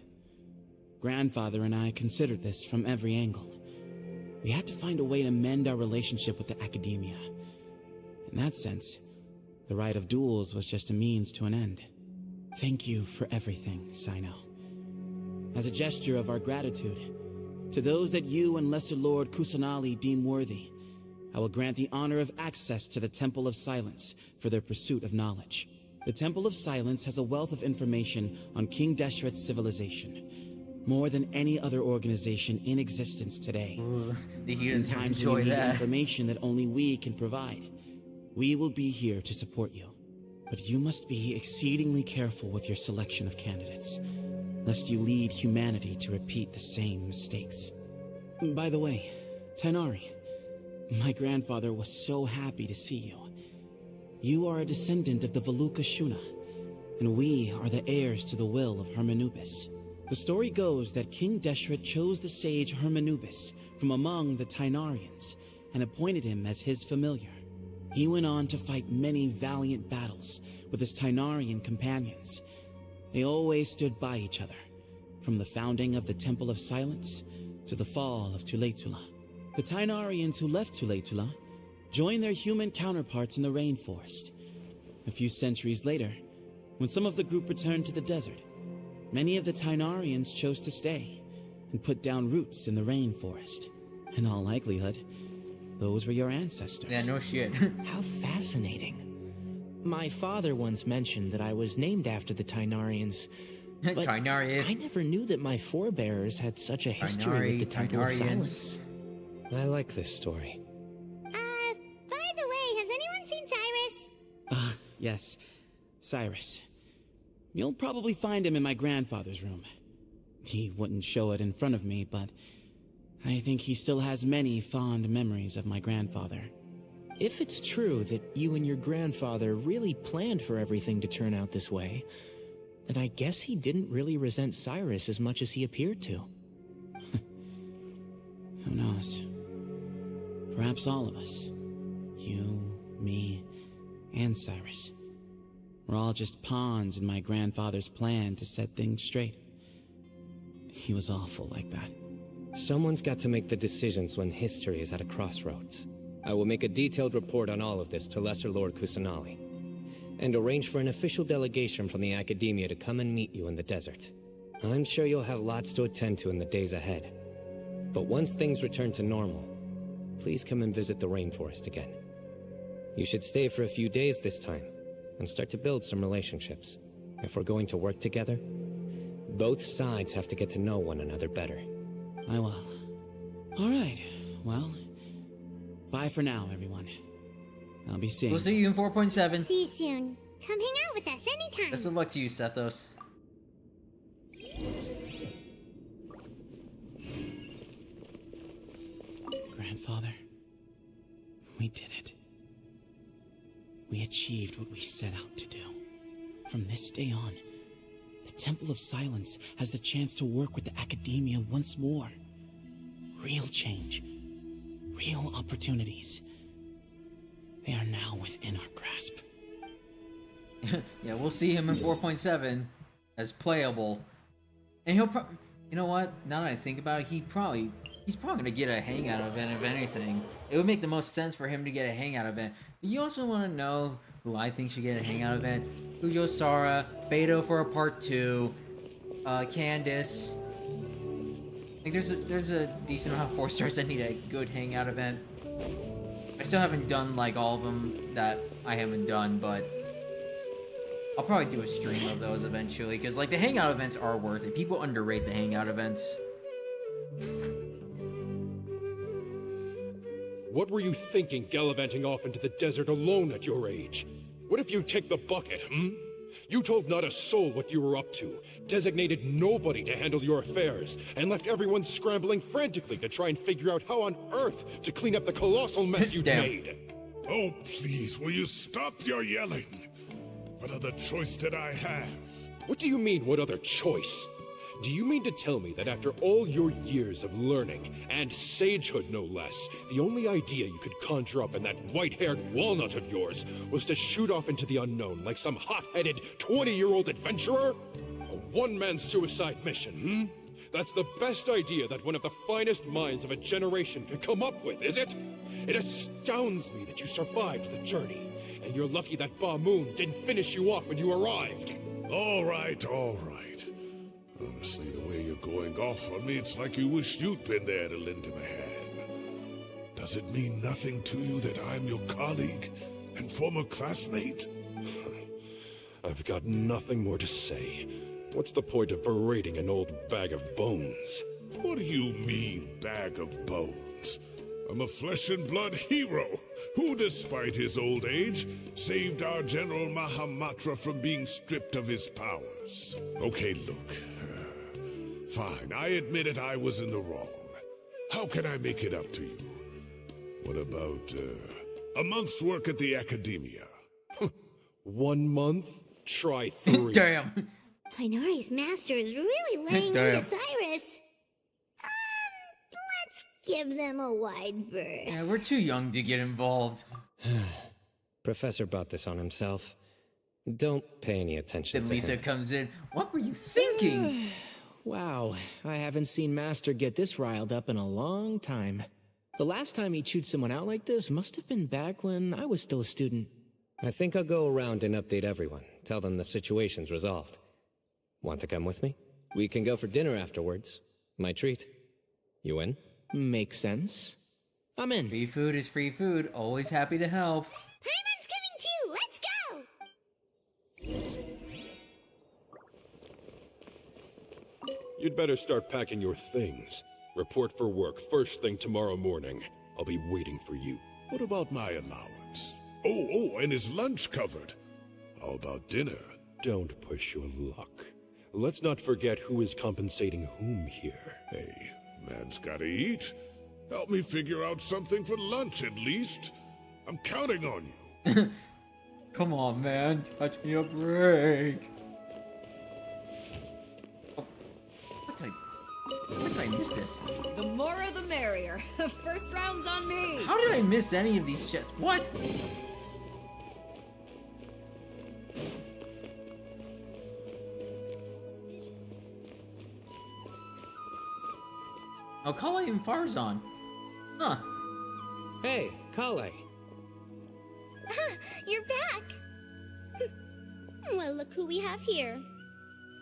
Grandfather and I considered this from every angle. We had to find a way to mend our relationship with the Academia. In that sense, the right of duels was just a means to an end. Thank you for everything, Sino. As a gesture of our gratitude, to those that you and Lesser Lord Kusanali deem worthy, I will grant the honor of access to the Temple of Silence for their pursuit of knowledge. The Temple of Silence has a wealth of information on King Deshret's civilization, more than any other organization in existence today. Ooh, the In heroes can times when enjoy you need that. information that only we can provide, we will be here to support you. But you must be exceedingly careful with your selection of candidates, lest you lead humanity to repeat the same mistakes. By the way, Tainari, my grandfather was so happy to see you. You are a descendant of the Veluka Shuna, and we are the heirs to the will of Hermanubis. The story goes that King Deshret chose the sage Hermanubis from among the Tainarians and appointed him as his familiar. He went on to fight many valiant battles with his Tainarian companions. They always stood by each other, from the founding of the Temple of Silence to the fall of Tuletula. The Tainarians who left Tuletula joined their human counterparts in the rainforest. A few centuries later, when some of the group returned to the desert, many of the Tainarians chose to stay and put down roots in the rainforest. In all likelihood, those were your ancestors. Yeah, no shit. How fascinating. My father once mentioned that I was named after the Tainarians. But Tainarian. I never knew that my forebears had such a history with the Temple of Tainarians. Silence. I like this story. By the way, has anyone seen Cyrus? Yes, Cyrus. You'll probably find him in my grandfather's room. He wouldn't show it in front of me, but I think he still has many fond memories of my grandfather. If it's true that you and your grandfather really planned for everything to turn out this way, then I guess he didn't really resent Cyrus as much as he appeared to. Who knows? Perhaps all of us. You, me, and Cyrus. We're all just pawns in my grandfather's plan to set things straight. He was awful like that. Someone's got to make the decisions when history is at a crossroads. I will make a detailed report on all of this to Lesser Lord Kusanali, and arrange for an official delegation from the Academia to come and meet you in the desert. I'm sure you'll have lots to attend to in the days ahead. But once things return to normal, please come and visit the rainforest again. You should stay for a few days this time, and start to build some relationships. If we're going to work together, both sides have to get to know one another better. I will. All right. Well, bye for now, everyone. I'll be seeing We'll see you in 4.7. See you soon. Come hang out with us anytime. Best of luck to you, Sethos. Grandfather, we did it. We achieved what we set out to do. From this day on, the Temple of Silence has the chance to work with the Academia once more. Real change. Real opportunities. They are now within our grasp. Yeah, we'll see him in 4.7 as playable. And he'll you know what? Now that I think about it, he's probably gonna get a hangout event if anything. It would make the most sense for him to get a hangout event. But you also want to know who I think should get a hangout event? Ujo Sara, Beto for a part 2, Candace. Like there's a decent amount of 4 stars that need a good hangout event. I still haven't done like all of them that I haven't done, but I'll probably do a stream of those eventually, because like the hangout events are worth it. People underrate the hangout events. What were you thinking gallivanting off into the desert alone at your age? What if you take the bucket, You told not a soul what you were up to, designated nobody to handle your affairs, and left everyone scrambling frantically to try and figure out how on earth to clean up the colossal mess you'd made. Oh, please, will you stop your yelling? What other choice did I have? What do you mean, what other choice? Do you mean to tell me that after all your years of learning, and sagehood no less, the only idea you could conjure up in that white-haired walnut of yours was to shoot off into the unknown like some hot-headed 20-year-old adventurer? A one-man suicide mission, That's the best idea that one of the finest minds of a generation could come up with, is it? It astounds me that you survived the journey, and you're lucky that Ba Moon didn't finish you off when you arrived. All right, all right. Honestly, the way you're going off on me, it's like you wish you'd been there to lend him a hand. Does it mean nothing to you that I'm your colleague and former classmate? I've got nothing more to say. What's the point of berating an old bag of bones? What do you mean, bag of bones? I'm a flesh-and-blood hero who, despite his old age, saved our General Mahamatra from being stripped of his powers. Okay, look. Fine, I admit it, I was in the wrong. How can I make it up to you? What about, a month's work at the Academia? 1 month? Try 3. Damn! Inari's master is really laying into Cyrus. Let's give them a wide berth. Yeah, we're too young to get involved. Professor brought this on himself. Don't pay any attention Then to Lisa him. comes in. What were you thinking? Wow, I haven't seen Master get this riled up in a long time. The last time he chewed someone out like this must have been back when I was still a student. I think I'll go around and update everyone. Tell them the situation's resolved. Want to come with me? We can go for dinner afterwards. My treat. You in? Makes sense. I'm in. Free food is free food. Always happy to help. Paimon's coming too! Let's go! You'd better start packing your things. Report for work first thing tomorrow morning. I'll be waiting for you. What about my allowance? Oh, and is lunch covered? How about dinner? Don't push your luck. Let's not forget who is compensating whom here. Hey, man's gotta eat. Help me figure out something for lunch at least. I'm counting on you. Come on, man. Touch me a break. Oh, what did I miss this? The more the merrier. First round's on me. How did I miss any of these chests? What? Oh, Kale and Farzan. Huh. Hey, Kale. You're back! Well, look who we have here.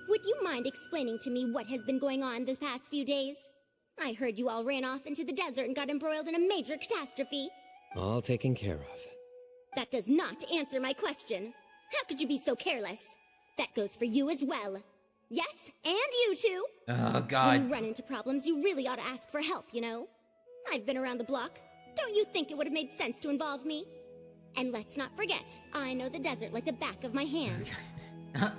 Would you mind explaining to me what has been going on this past few days? I heard you all ran off into the desert and got embroiled in a major catastrophe. All taken care of. That does not answer my question. How could you be so careless? That goes for you as well. Yes, and you too. Oh, God. When you run into problems, you really ought to ask for help, you know? I've been around the block. Don't you think it would have made sense to involve me? And let's not forget, I know the desert like the back of my hand. Stop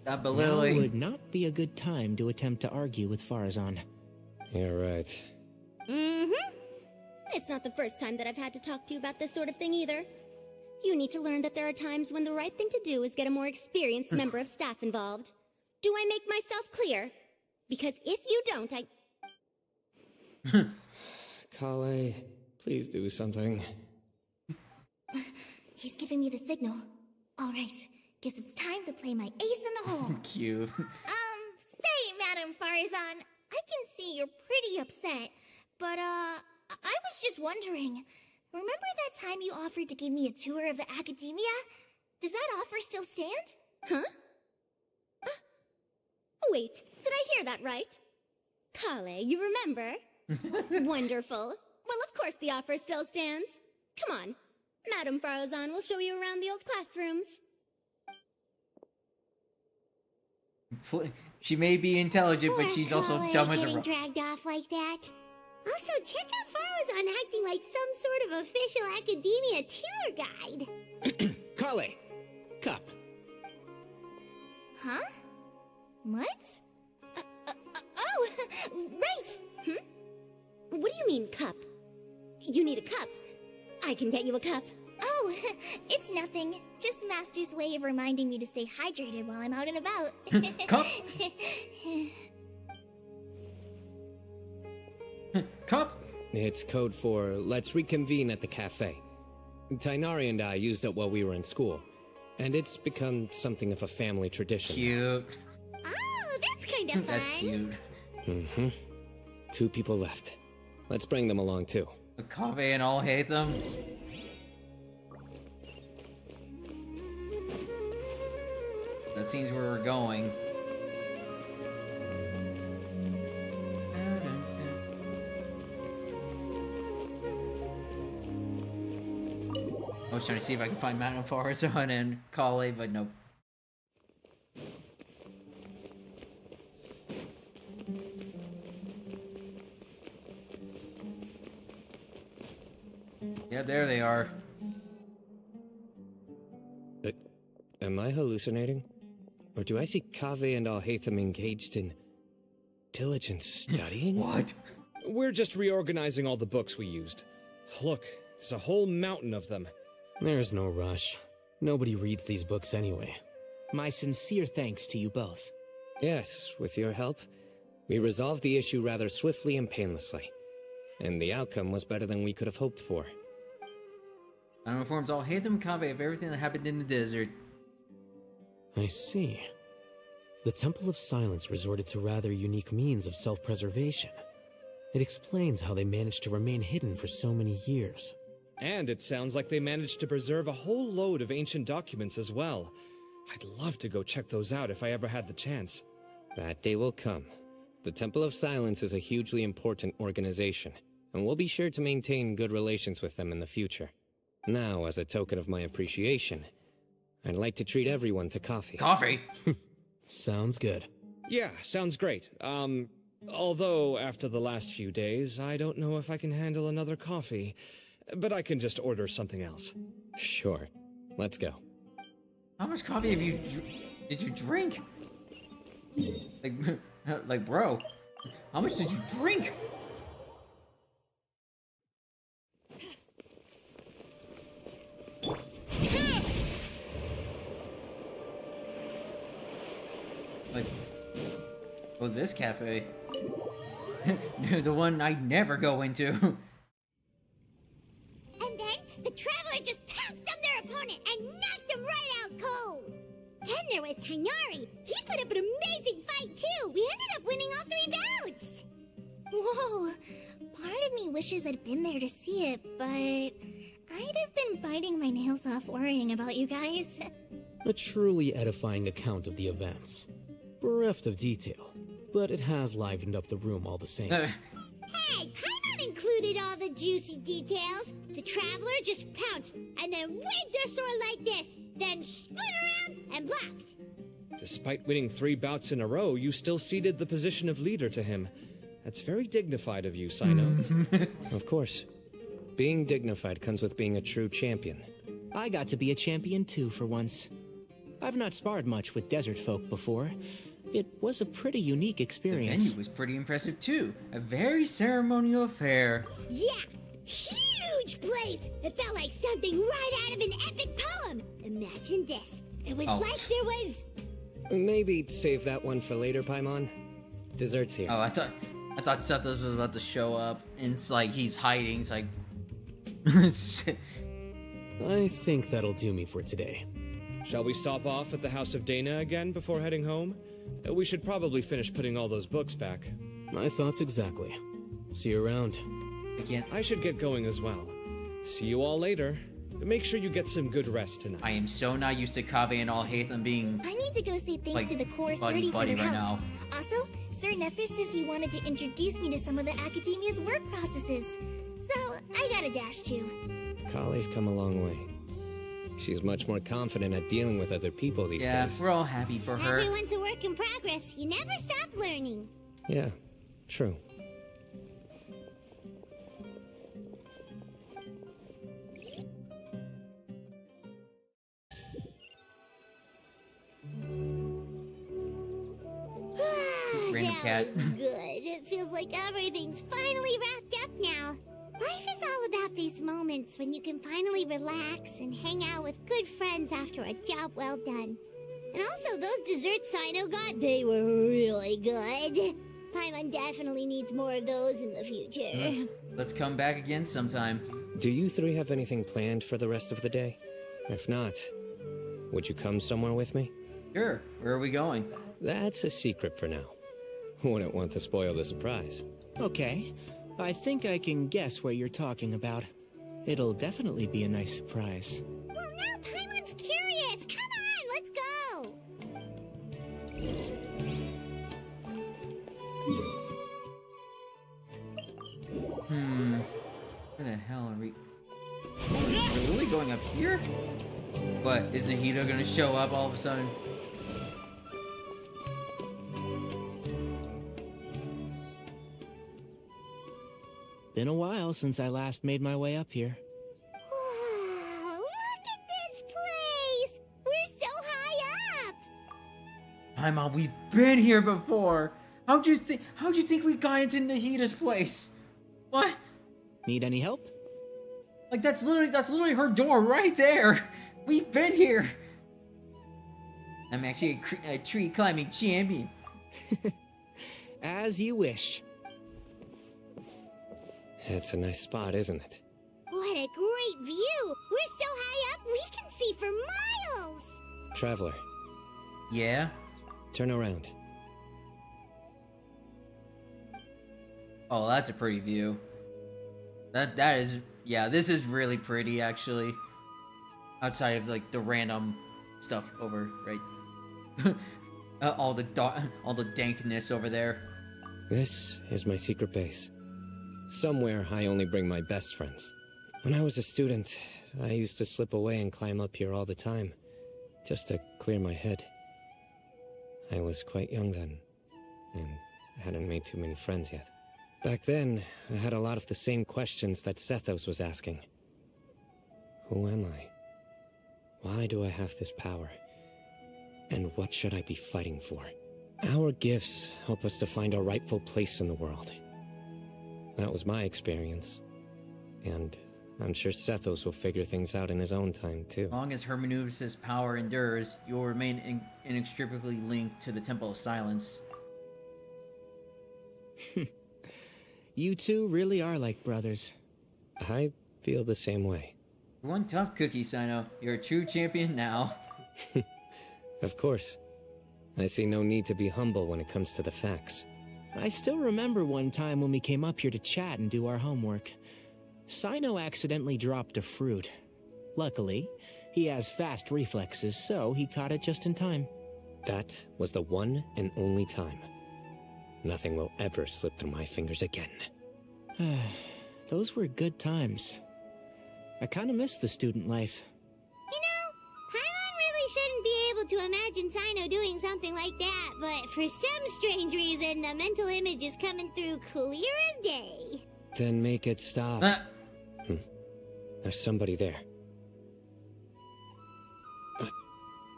Now belittling. would not be a good time to attempt to argue with Farazan. Yeah, right. Mm-hmm. It's not the first time that I've had to talk to you about this sort of thing either. You need to learn that there are times when the right thing to do is get a more experienced member of staff involved. Do I make myself clear? Because if you don't, Kale, please do something. He's giving me the signal. All right, guess it's time to play my ace in the hole. Cute. Say, Madame Farazan, I can see you're pretty upset, but, I was just wondering, remember that time you offered to give me a tour of the academia? Does that offer still stand? Huh? Wait, did I hear that right? Kale, you remember? Wonderful. Well, of course the offer still stands. Come on. Madame Farazan will show you around the old classrooms. She may be intelligent, but she's also dumb as a rock. Dragged off like that. Also, check out Farazan acting like some sort of official academia tour guide. Kale! Cup. Huh? What? Oh, right! What do you mean, cup? You need a cup. I can get you a cup. Oh, it's nothing. Just Master's way of reminding me to stay hydrated while I'm out and about. Cup? Cup? It's code for let's reconvene at the cafe. Tainari and I used it while we were in school, and it's become something of a family tradition. Cute. Oh, that's kind of fun. That's cute. Mm-hmm. 2 people left. Let's bring them along too. Kave and all hate them. That seems where we're going. I was trying to see if I can find Madame Farazan and Kale, but nope. Yeah, there they are. Am I hallucinating? Or do I see Kaveh and Alhaitham engaged in diligent studying? What? We're just reorganizing all the books we used. Look, there's a whole mountain of them. There's no rush. Nobody reads these books anyway. My sincere thanks to you both. Yes, with your help, we resolved the issue rather swiftly and painlessly. And the outcome was better than we could have hoped for. I'm informed all hate them Kave of everything that happened in the desert. I see. The Temple of Silence resorted to rather unique means of self-preservation. It explains how they managed to remain hidden for so many years. And it sounds like they managed to preserve a whole load of ancient documents as well. I'd love to go check those out if I ever had the chance. That day will come. The Temple of Silence is a hugely important organization, and we'll be sure to maintain good relations with them in the future. Now, as a token of my appreciation, I'd like to treat everyone to coffee. Coffee? Sounds good. Yeah, sounds great. Although after the last few days, I don't know if I can handle another coffee. But I can just order something else. Sure. Let's go. How much coffee did you drink? Like, bro, how much did you drink? Like, oh, this cafe. The one I never go into. And then the Traveler just pounced on their opponent and knocked him right out cold. Then there was Tainari. He put up an amazing fight too. We ended up winning all 3 bouts. Whoa. Part of me wishes I'd been there to see it, but I'd have been biting my nails off worrying about you guys. A truly edifying account of the events. Bereft of detail, but it has livened up the room all the same. Hey, Paimon included all the juicy details. The Traveler just pounced and then waved their sword like this, then spun around and blocked. Despite winning 3 bouts in a row, you still ceded the position of leader to him. That's very dignified of you, Sino. Of course. Being dignified comes with being a true champion. I got to be a champion too for once. I've not sparred much with desert folk before. It was a pretty unique The experience. venue was pretty impressive too. A very ceremonial affair. Yeah, huge place. It felt like something right out of an epic poem. Imagine this. It was like there was... Maybe save that one for later, Paimon. Dessert's here. Oh, I thought Sethos was about to show up, and it's like he's hiding. It's like, I think that'll do me for today. Shall we stop off at the House of Dana again before heading home? We should probably finish putting all those books back. My thoughts exactly. See you around. Again, I should get going as well. See you all later. Make sure you get some good rest tonight. I am so not used to Kaveh and all Hatham being I need to go say thanks like to the Core 30 buddy for their right help. now. Also, Sir Nephis says he wanted to introduce me to some of the Academia's work processes. So, I gotta dash too. Kale's come a long way. She's much more confident at dealing with other people these Yeah, days. we're all happy for her. Everyone's a work in progress. You never stop learning. Yeah, true. Random cat. That was good. It feels like everything's finally wrapped up now. Life is all about these moments when you can finally relax and hang out with good friends after a job well done. And also, those desserts Sino got, they were really good. Paimon definitely needs more of those in the future. Let's come back again sometime. Do you three have anything planned for the rest of the day? If not, would you come somewhere with me? Sure. Where are we going? That's a secret for now. Wouldn't want to spoil the surprise. Okay, I think I can guess what you're talking about. It'll definitely be a nice surprise. Well, now Paimon's curious. Come on, let's go. Where the hell are we? Oh, we're really going up here? What, is Nahida gonna show up all of a sudden? Been a while since I last made my way up here. Wow, look at this place. We're so high up. Hi, Mom, we've been here before. How'd you think we got into Nahida's place? What? Need any help? Like that's literally her door right there. We've been here. I'm actually a tree climbing champion. As you wish. It's a nice spot, isn't it? What a great view. We're so high up, we can see for miles. Traveler, Yeah? turn around. Oh, that's a pretty view. That is, yeah, this is really pretty actually. Outside of like the random stuff over, right? all the dankness over there. This is my secret base. Somewhere I only bring my best friends. When I was a student, I used to slip away and climb up here all the time, just to clear my head. I was quite young then, and hadn't made too many friends yet. Back then, I had a lot of the same questions that Sethos was asking. Who am I? Why do I have this power? And what should I be fighting for? Our gifts help us to find our rightful place in the world. That was my experience. And I'm sure Sethos will figure things out in his own time, too. As long as Hermanubis' power endures, you will remain inextricably linked to the Temple of Silence. You two really are like brothers. I feel the same way. One tough cookie, Sino. You're a true champion now. Of course. I see no need to be humble when it comes to the facts. I still remember one time when we came up here to chat and do our homework. Sino accidentally dropped a fruit. Luckily, he has fast reflexes, so he caught it just in time. That was the one and only time. Nothing will ever slip through my fingers again. Those were good times. I kinda miss the student life. You know, Paimon really shouldn't be able to imagine Sino doing something like that, but for some strange reason, the mental image is coming through clear as day. Then make it stop. There's somebody there.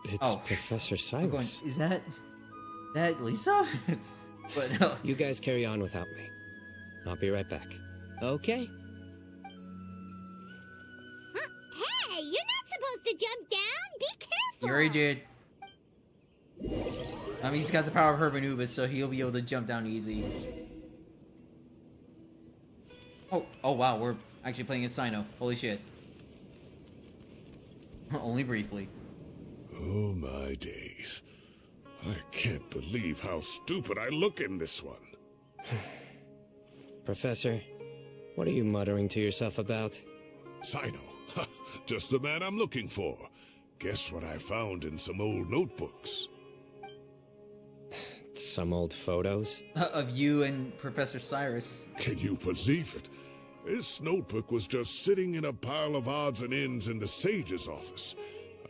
It's Professor Cyrus. I'm going, is that Lisa? But no. You guys carry on without me. I'll be right back. Okay. Hey, you're not supposed to jump down. Be careful. You already did. I mean, he's got the power of Herb Anubis, so he'll be able to jump down easy. Oh wow, we're actually playing as Sino. Holy shit. Only briefly. Oh my days. I can't believe how stupid I look in this one. Professor, what are you muttering to yourself about? Sino. Just the man I'm looking for. Guess what I found in some old notebooks? Some old photos? Of you and Professor Cyrus. Can you believe it? This notebook was just sitting in a pile of odds and ends in the Sage's office.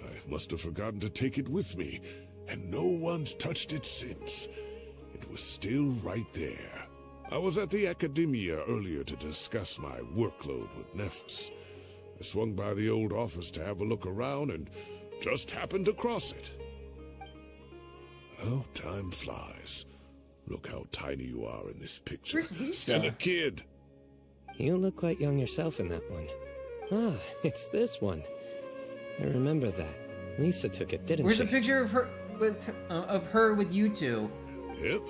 I must have forgotten to take it with me, and no one's touched it since. It was still right there. I was at the Academia earlier to discuss my workload with Nephis. I swung by the old office to have a look around and just happened to cross it. Well, time flies. Look how tiny you are in this picture. Where's Lisa? Still a kid. You look quite young yourself in that one. Ah, it's this one. I remember that. Lisa took it, didn't Where's she? a picture of her with you two? Yep.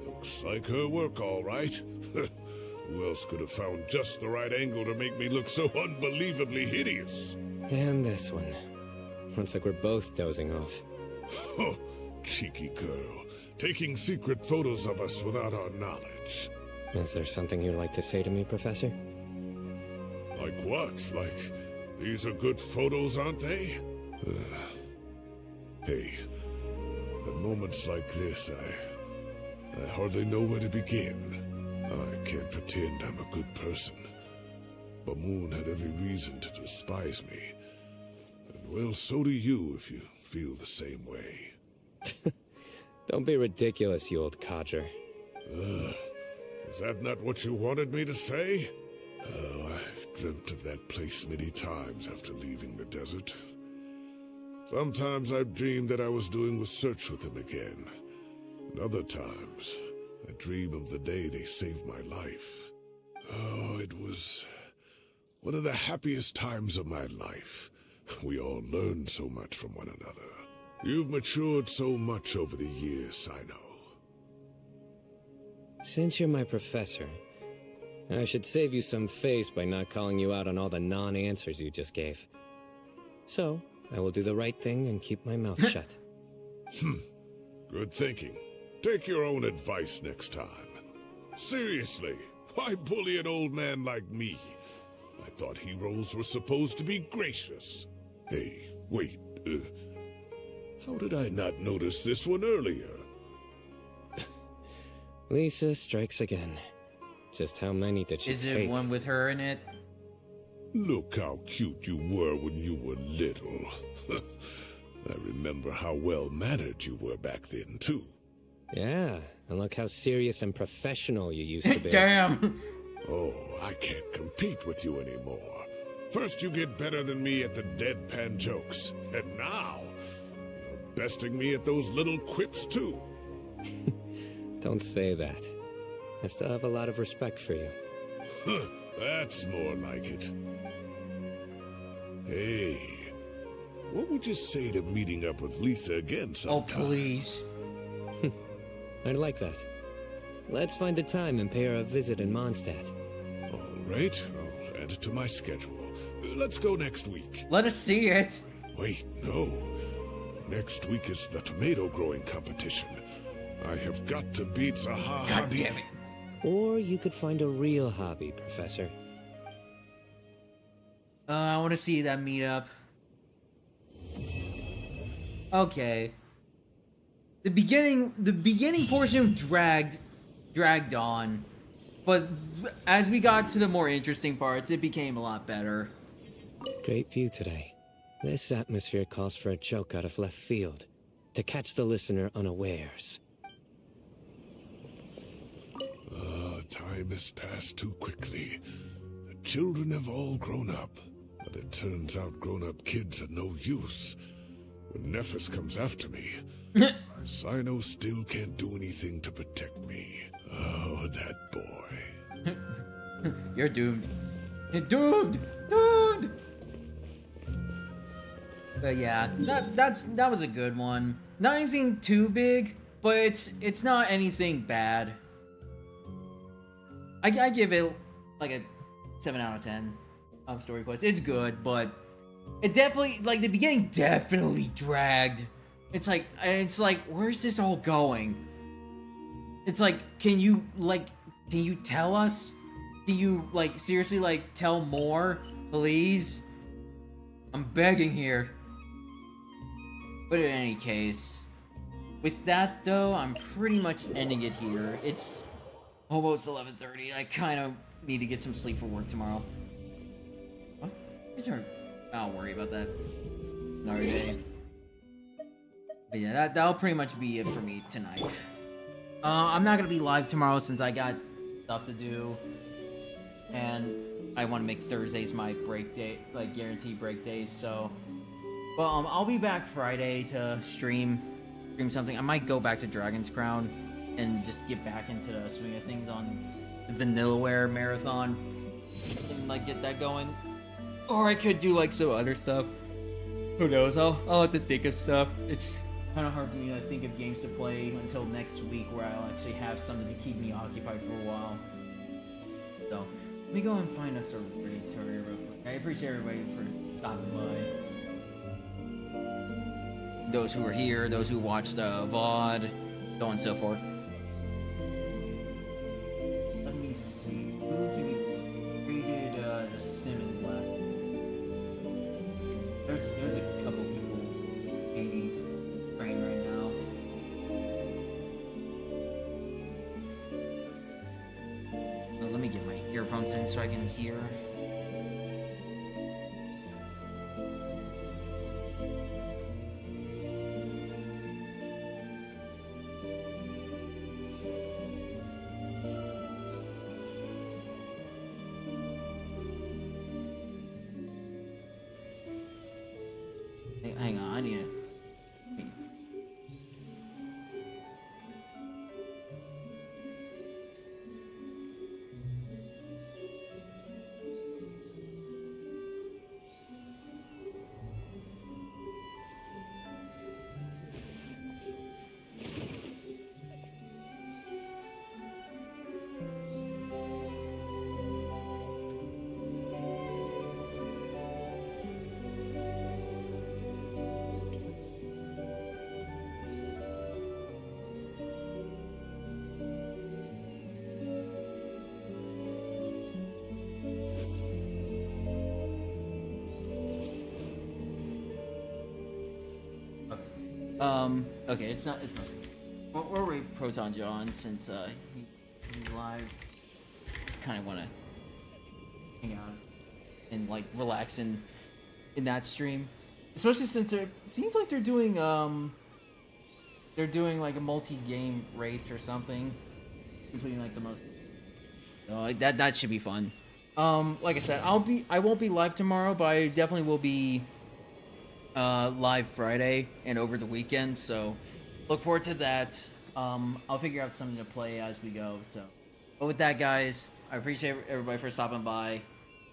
Looks like her work, all right. Who else could have found just the right angle to make me look so unbelievably hideous? And this one. Looks like we're both dozing off. Oh, cheeky girl. Taking secret photos of us without our knowledge. Is there something you'd like to say to me, Professor? Like what? Like, these are good photos, aren't they? Hey, at moments like this, I hardly know where to begin. I can't pretend I'm a good person. Bamoon had every reason to despise me. And well, so do you if you feel the same way. Don't be ridiculous, you old codger. Is that not what you wanted me to say? Oh, I've dreamt of that place many times after leaving the desert. Sometimes I've dreamed that I was doing research with them again. And other times, I dream of the day they saved my life. Oh, it was one of the happiest times of my life. We all learned so much from one another. You've matured so much over the years, I know. Since you're my professor, I should save you some face by not calling you out on all the non-answers you just gave. So, I will do the right thing and keep my mouth shut. Good thinking. Take your own advice next time. Seriously, why bully an old man like me? I thought heroes were supposed to be gracious. Hey, wait, how did I not notice this one earlier? Lisa strikes again. Just how many did she Is take? it one with her in it? Look how cute you were when you were little. I remember how well-mannered you were back then, too. Yeah, and look how serious and professional you used to be. Damn! Oh, I can't compete with you anymore. First you get better than me at the deadpan jokes, and now you're besting me at those little quips, too. Don't say that. I still have a lot of respect for you. That's more like it. Hey, what would you say to meeting up with Lisa again sometime? Oh, please. I'd like that. Let's find a time and pay her a visit in Mondstadt. All right, I'll add it to my schedule. Let's go next week. Let us see it. Wait, no. Next week is the tomato growing competition. I have got to beat Zaha. God damn it. Or you could find a real hobby, Professor. I want to see that meetup. Okay. The beginning portion dragged on, but as we got to the more interesting parts, it became a lot better. Great view today. This atmosphere calls for a joke out of left field, to catch the listener unawares. Time has passed too quickly. The children have all grown up, but it turns out grown-up kids are no use. when Nephis comes after me, Sino still can't do anything to protect me. Oh, that boy. You're doomed. You're doomed! Doomed! But yeah, that was a good one. Not anything too big, but it's not anything bad. I give it like a 7 out of 10. Story quest. It's good, but it definitely, like, the beginning definitely dragged. It's like, where's this all going? It's like, can you tell us? Can you, like, seriously, like, tell more, please? I'm begging here. But in any case, with that though, I'm pretty much ending it here. It's almost 11:30. I kind of need to get some sleep for work tomorrow. What? Is there? I'll worry about that another day. But yeah, that'll pretty much be it for me tonight. I'm not gonna be live tomorrow since I got stuff to do, and I want to make Thursdays my break day, like guaranteed break days. So, well, I'll be back Friday to stream something. I might go back to Dragon's Crown and just get back into the swing of things on the Vanillaware marathon and like get that going. Or I could do like some other stuff. Who knows? I'll have to think of stuff. It's kind of hard for me to think of games to play until next week, where I'll actually have something to keep me occupied for a while. So let me go and find a sort of pretty Terraria real quick. I appreciate everybody for stopping by. Those who were here, those who watched VOD, so on and so forth. Let me see. Who rated the Simmons last week? There's a couple people 80s brain right now. Well, let me get my earphones in so I can hear. Hang on, I need it. Okay, it's not. We'll rate Proton John since he's live. Kind of want to hang out and like relax in that stream, especially since it seems like they're doing like a multi-game race or something, completing like the most. So that should be fun. Like I said, I won't be live tomorrow, but I definitely will be live Friday and over the weekend, so look forward to that. I'll figure out something to play as we go. So, but with that, guys, I appreciate everybody for stopping by.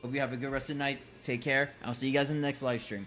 Hope you have a good rest of the night. Take care. I'll see you guys in the next live stream.